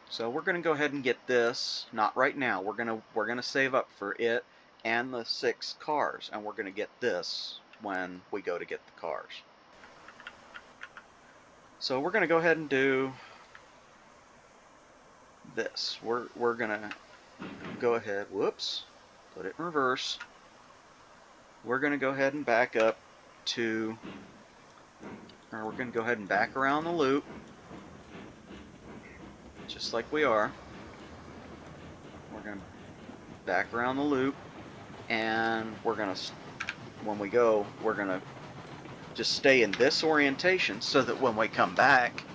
A: So we're going to go ahead and get this. Not right now. We're going to save up for it and the 6 cars, and we're going to get this when we go to get the cars. So we're going to go ahead and do this. We're going to go ahead. Whoops. Put it in reverse. We're going to go ahead and back up to, or we're going to go ahead and back around the loop, just like we are. We're going to back around the loop, and we're going to, when we go, we're going to just stay in this orientation so that when we come back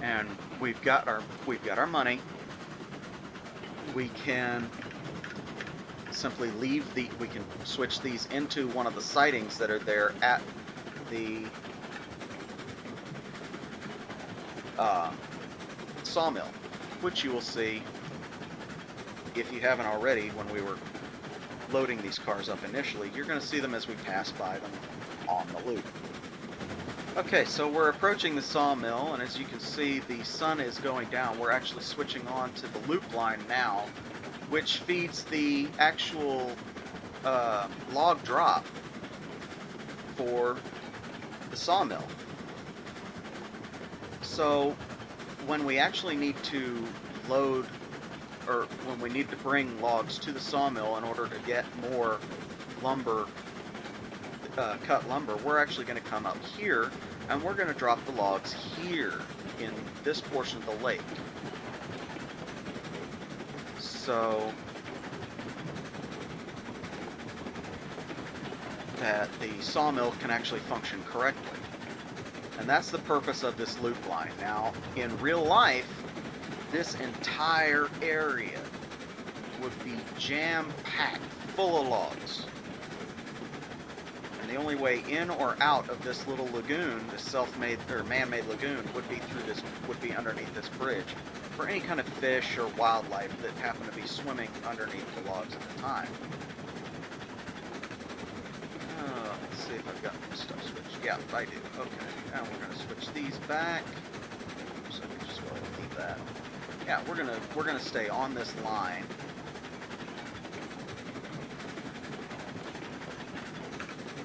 A: and we've got our money, we can simply leave we can switch these into one of the sidings that are there at the sawmill, which you will see if you haven't already. When we were loading these cars up initially, you're going to see them as we pass by them on the loop. Okay, so we're approaching the sawmill, and as you can see, the sun is going down. We're actually switching on to the loop line now, which feeds the actual log drop for the sawmill. So when we actually need to load, or when we need to bring logs to the sawmill in order to get more lumber, cut lumber, we're actually going to come up here and we're going to drop the logs here in this portion of the lake. So that the sawmill can actually function correctly. And that's the purpose of this loop line. Now, in real life, this entire area would be jam-packed full of logs. And the only way in or out of this little lagoon, this self-made or man-made lagoon, would be underneath this bridge for any kind of fish or wildlife that happen to be swimming underneath the logs at the time. Let's see if I've got my stuff switched. Yeah, I do. Okay, now we're going to switch these back. So I can just go ahead and leave that. Yeah, we're gonna stay on this line.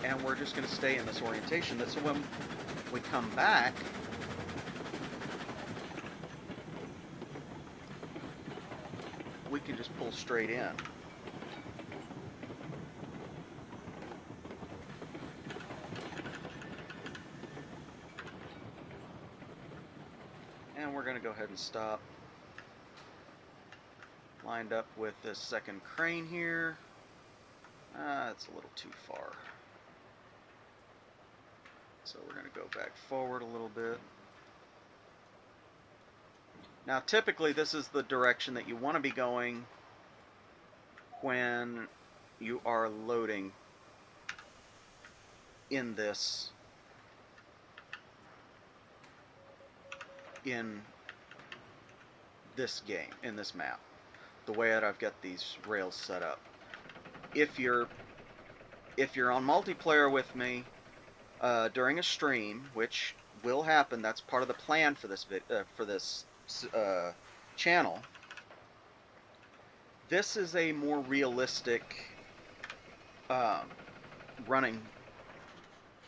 A: And we're just going to stay in this orientation. So when we come back, we can just pull straight in. And we're going to go ahead and stop. Lined up with this second crane here. It's a little too far. So we're going to go back forward a little bit. Now typically this is the direction that you want to be going when you are loading in this game, in this map, the way that I've got these rails set up. If you're on multiplayer with me during a stream, which will happen, that's part of the plan for this channel. This is a more realistic running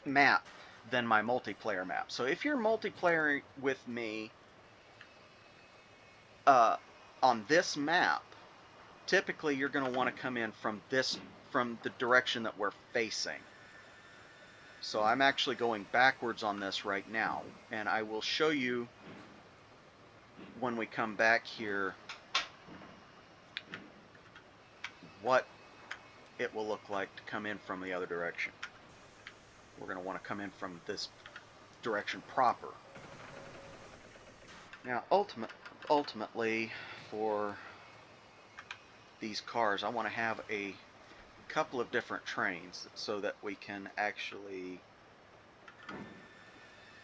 A: map than my multiplayer map. So if you're multiplayer with me on this map, typically you're going to want to come in from the direction that we're facing. So I'm actually going backwards on this right now, and I will show you when we come back here what it will look like to come in from the other direction. We're going to want to come in from this direction proper. Now ultimately for these cars, I want to have a couple of different trains so that we can actually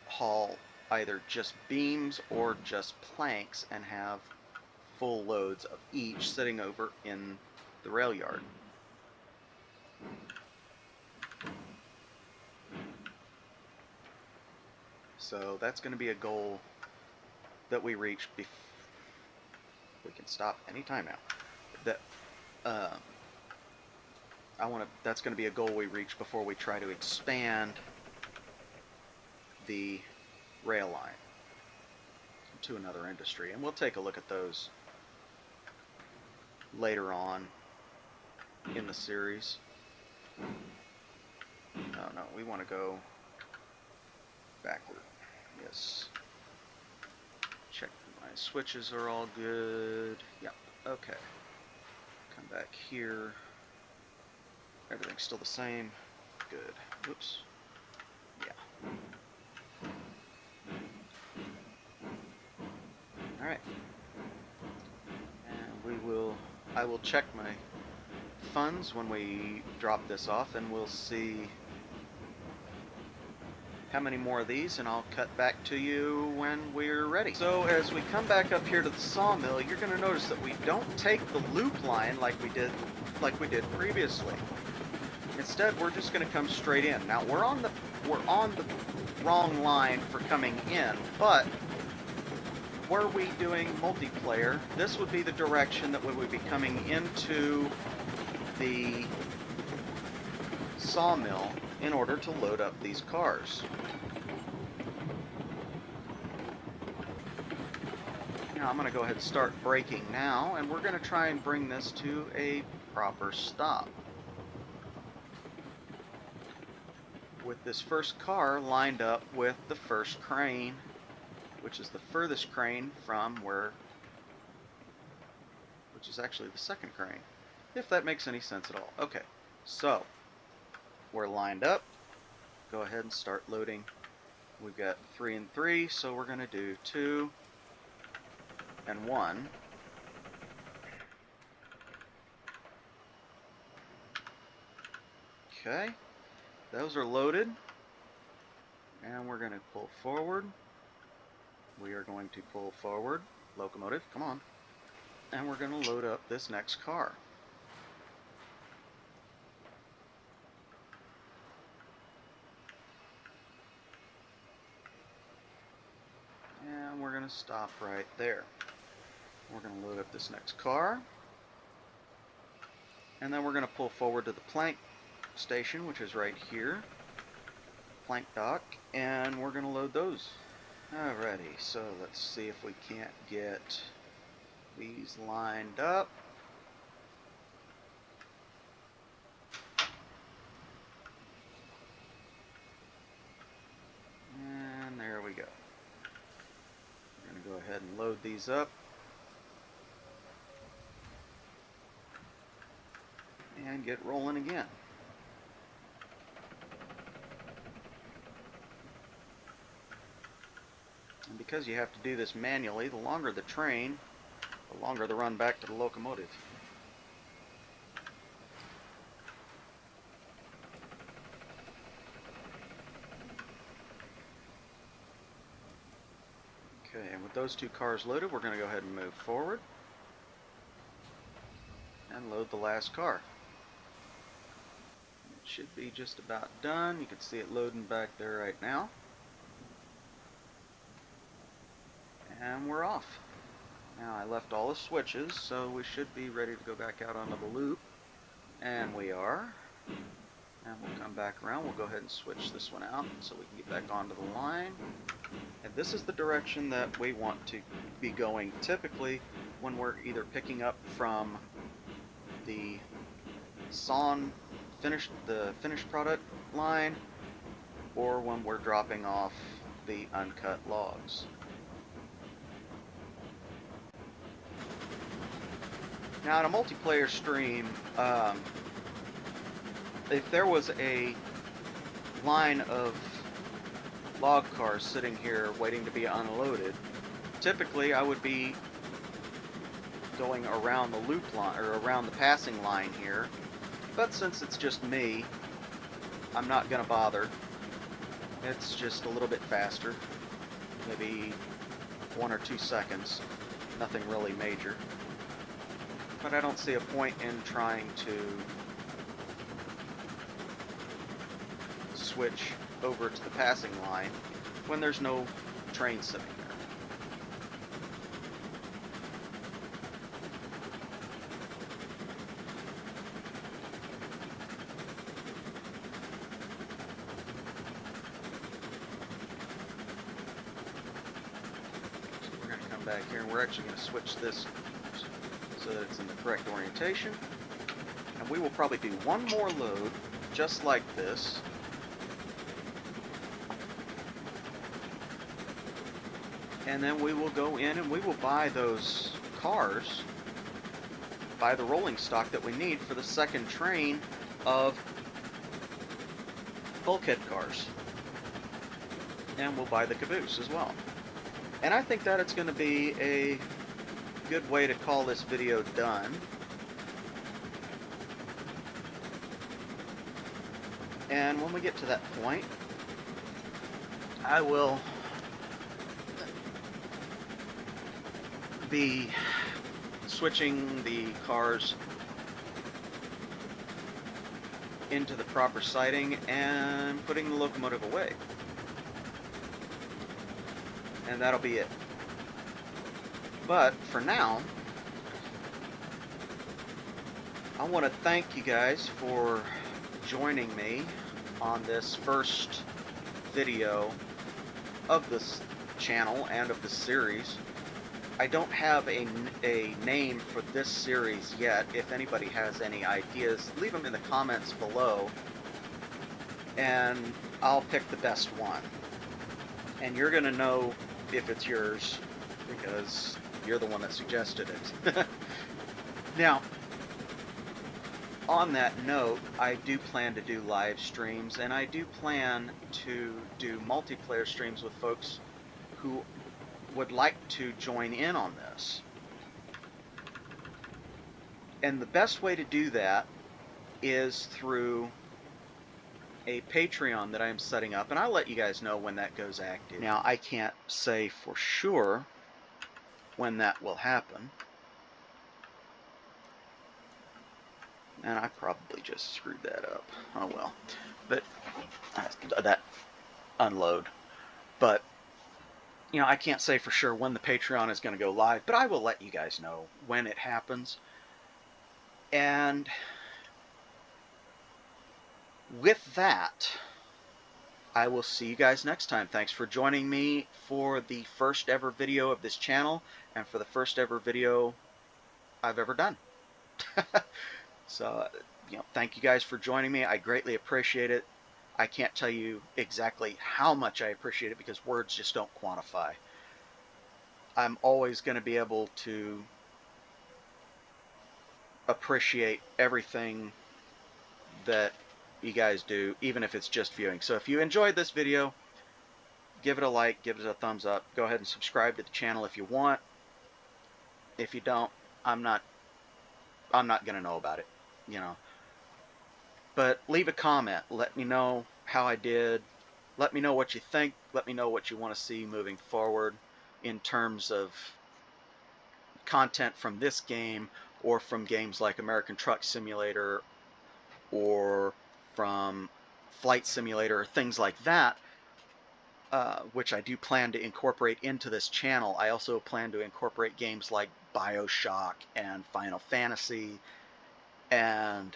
A: haul either just beams or just planks and have full loads of each sitting over in the rail yard. So that's going to be a goal that we reach we can stop anytime now. That that's going to be a goal we reach before we try to expand the rail line to another industry, and we'll take a look at those later on in the series. Oh no, we want to go backward. Yes. Check my switches are all good. Yep. Okay. Come back here. Everything's still the same. Good. Oops. Yeah. Alright. And I will check my funds when we drop this off, and we'll see how many more of these, and I'll cut back to you when we're ready. So as we come back up here to the sawmill, you're going to notice that we don't take the loop line like we did previously. Instead, we're just going to come straight in. Now we're on the wrong line for coming in, but were we doing multiplayer, this would be the direction that we would be coming into the sawmill in order to load up these cars. Now I'm going to go ahead and start braking now, and we're going to try and bring this to a proper stop. With this first car lined up with the first crane, which is the furthest crane from which is actually the second crane, if that makes any sense at all. Okay, so we're lined up. Go ahead and start loading. We've got 3 and 3, so we're going to do 2 and 1. Okay, those are loaded, and we're going to pull forward. We are going to pull forward. Locomotive, come on. And we're going to load up this next car. And we're going to stop right there. We're going to load up this next car. And then we're going to pull forward to the plank station, which is right here. Plank dock. And we're going to load those. Alrighty, so let's see if we can't get these lined up. And there we go. We're going to go ahead and load these up. And and get rolling again. And because you have to do this manually, the longer the train, the longer the run back to the locomotive. Okay, and with those two cars loaded, we're going to go ahead and move forward and load the last car. It should be just about done. You can see it loading back there right now. And we're off. Now I left all the switches, so we should be ready to go back out onto the loop. And we are. And we'll come back around. We'll go ahead and switch this one out so we can get back onto the line. And this is the direction that we want to be going typically when we're either picking up from the finished product line, or when we're dropping off the uncut logs. Now in a multiplayer stream, if there was a line of log cars sitting here waiting to be unloaded, typically I would be going around the loop line, or around the passing line here, but since it's just me, I'm not gonna bother. It's just a little bit faster, maybe 1 or 2 seconds, nothing really major. But I don't see a point in trying to switch over to the passing line when there's no train sitting there. So we're going to come back here and we're actually going to switch this so that it's in the correct orientation. And we will probably do one more load just like this. And then we will go in and we will buy those cars, buy the rolling stock that we need for the second train of bulkhead cars. And we'll buy the caboose as well. And I think that it's going to be a good way to call this video done. And when we get to that point, I will be switching the cars into the proper siding and putting the locomotive away. And that'll be it. But for now, I want to thank you guys for joining me on this first video of this channel and of the series. I don't have a name for this series yet. If anybody has any ideas, leave them in the comments below and I'll pick the best one. And you're going to know if it's yours because you're the one that suggested it. Now, on that note, I do plan to do live streams, and I do plan to do multiplayer streams with folks who would like to join in on this. And the best way to do that is through a Patreon that I am setting up, and I'll let you guys know when that goes active. Now, I can't say for sure when that will happen, and I probably just screwed that up. Oh well. But that unload. But you know, I can't say for sure when the Patreon is going to go live, but I will let you guys know when it happens. And with that, I will see you guys next time. Thanks for joining me for the first ever video of this channel and for the first ever video I've ever done. So, you know, thank you guys for joining me. I greatly appreciate it. I can't tell you exactly how much I appreciate it because words just don't quantify. I'm always going to be able to appreciate everything that you guys do, even if it's just viewing. So if you enjoyed this video, give it a like, give it a thumbs up. Go ahead and subscribe to the channel if you want. If you don't, I'm not gonna know about it, you know. But leave a comment. Let me know how I did. Let me know what you think. Let me know what you want to see moving forward in terms of content from this game, or from games like American Truck Simulator, or from Flight Simulator, or things like that, which I do plan to incorporate into this channel. I also plan to incorporate games like BioShock and Final Fantasy, and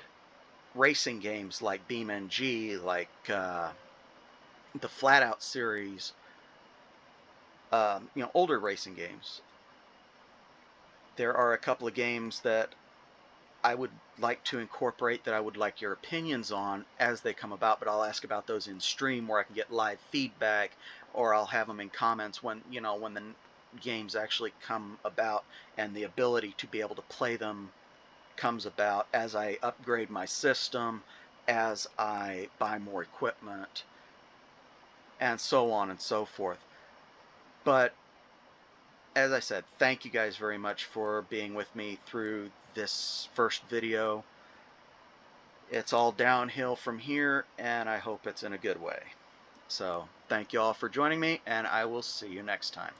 A: racing games like BeamNG, like the Flatout series, you know, older racing games. There are a couple of games that I would like to incorporate that I would like your opinions on as they come about, but I'll ask about those in stream where I can get live feedback, or I'll have them in comments when, you know, when the games actually come about and the ability to be able to play them comes about as I upgrade my system, as I buy more equipment, and so on and so forth. But as I said, thank you guys very much for being with me through this first video. It's all downhill from here, and I hope it's in a good way. So thank you all for joining me, and I will see you next time.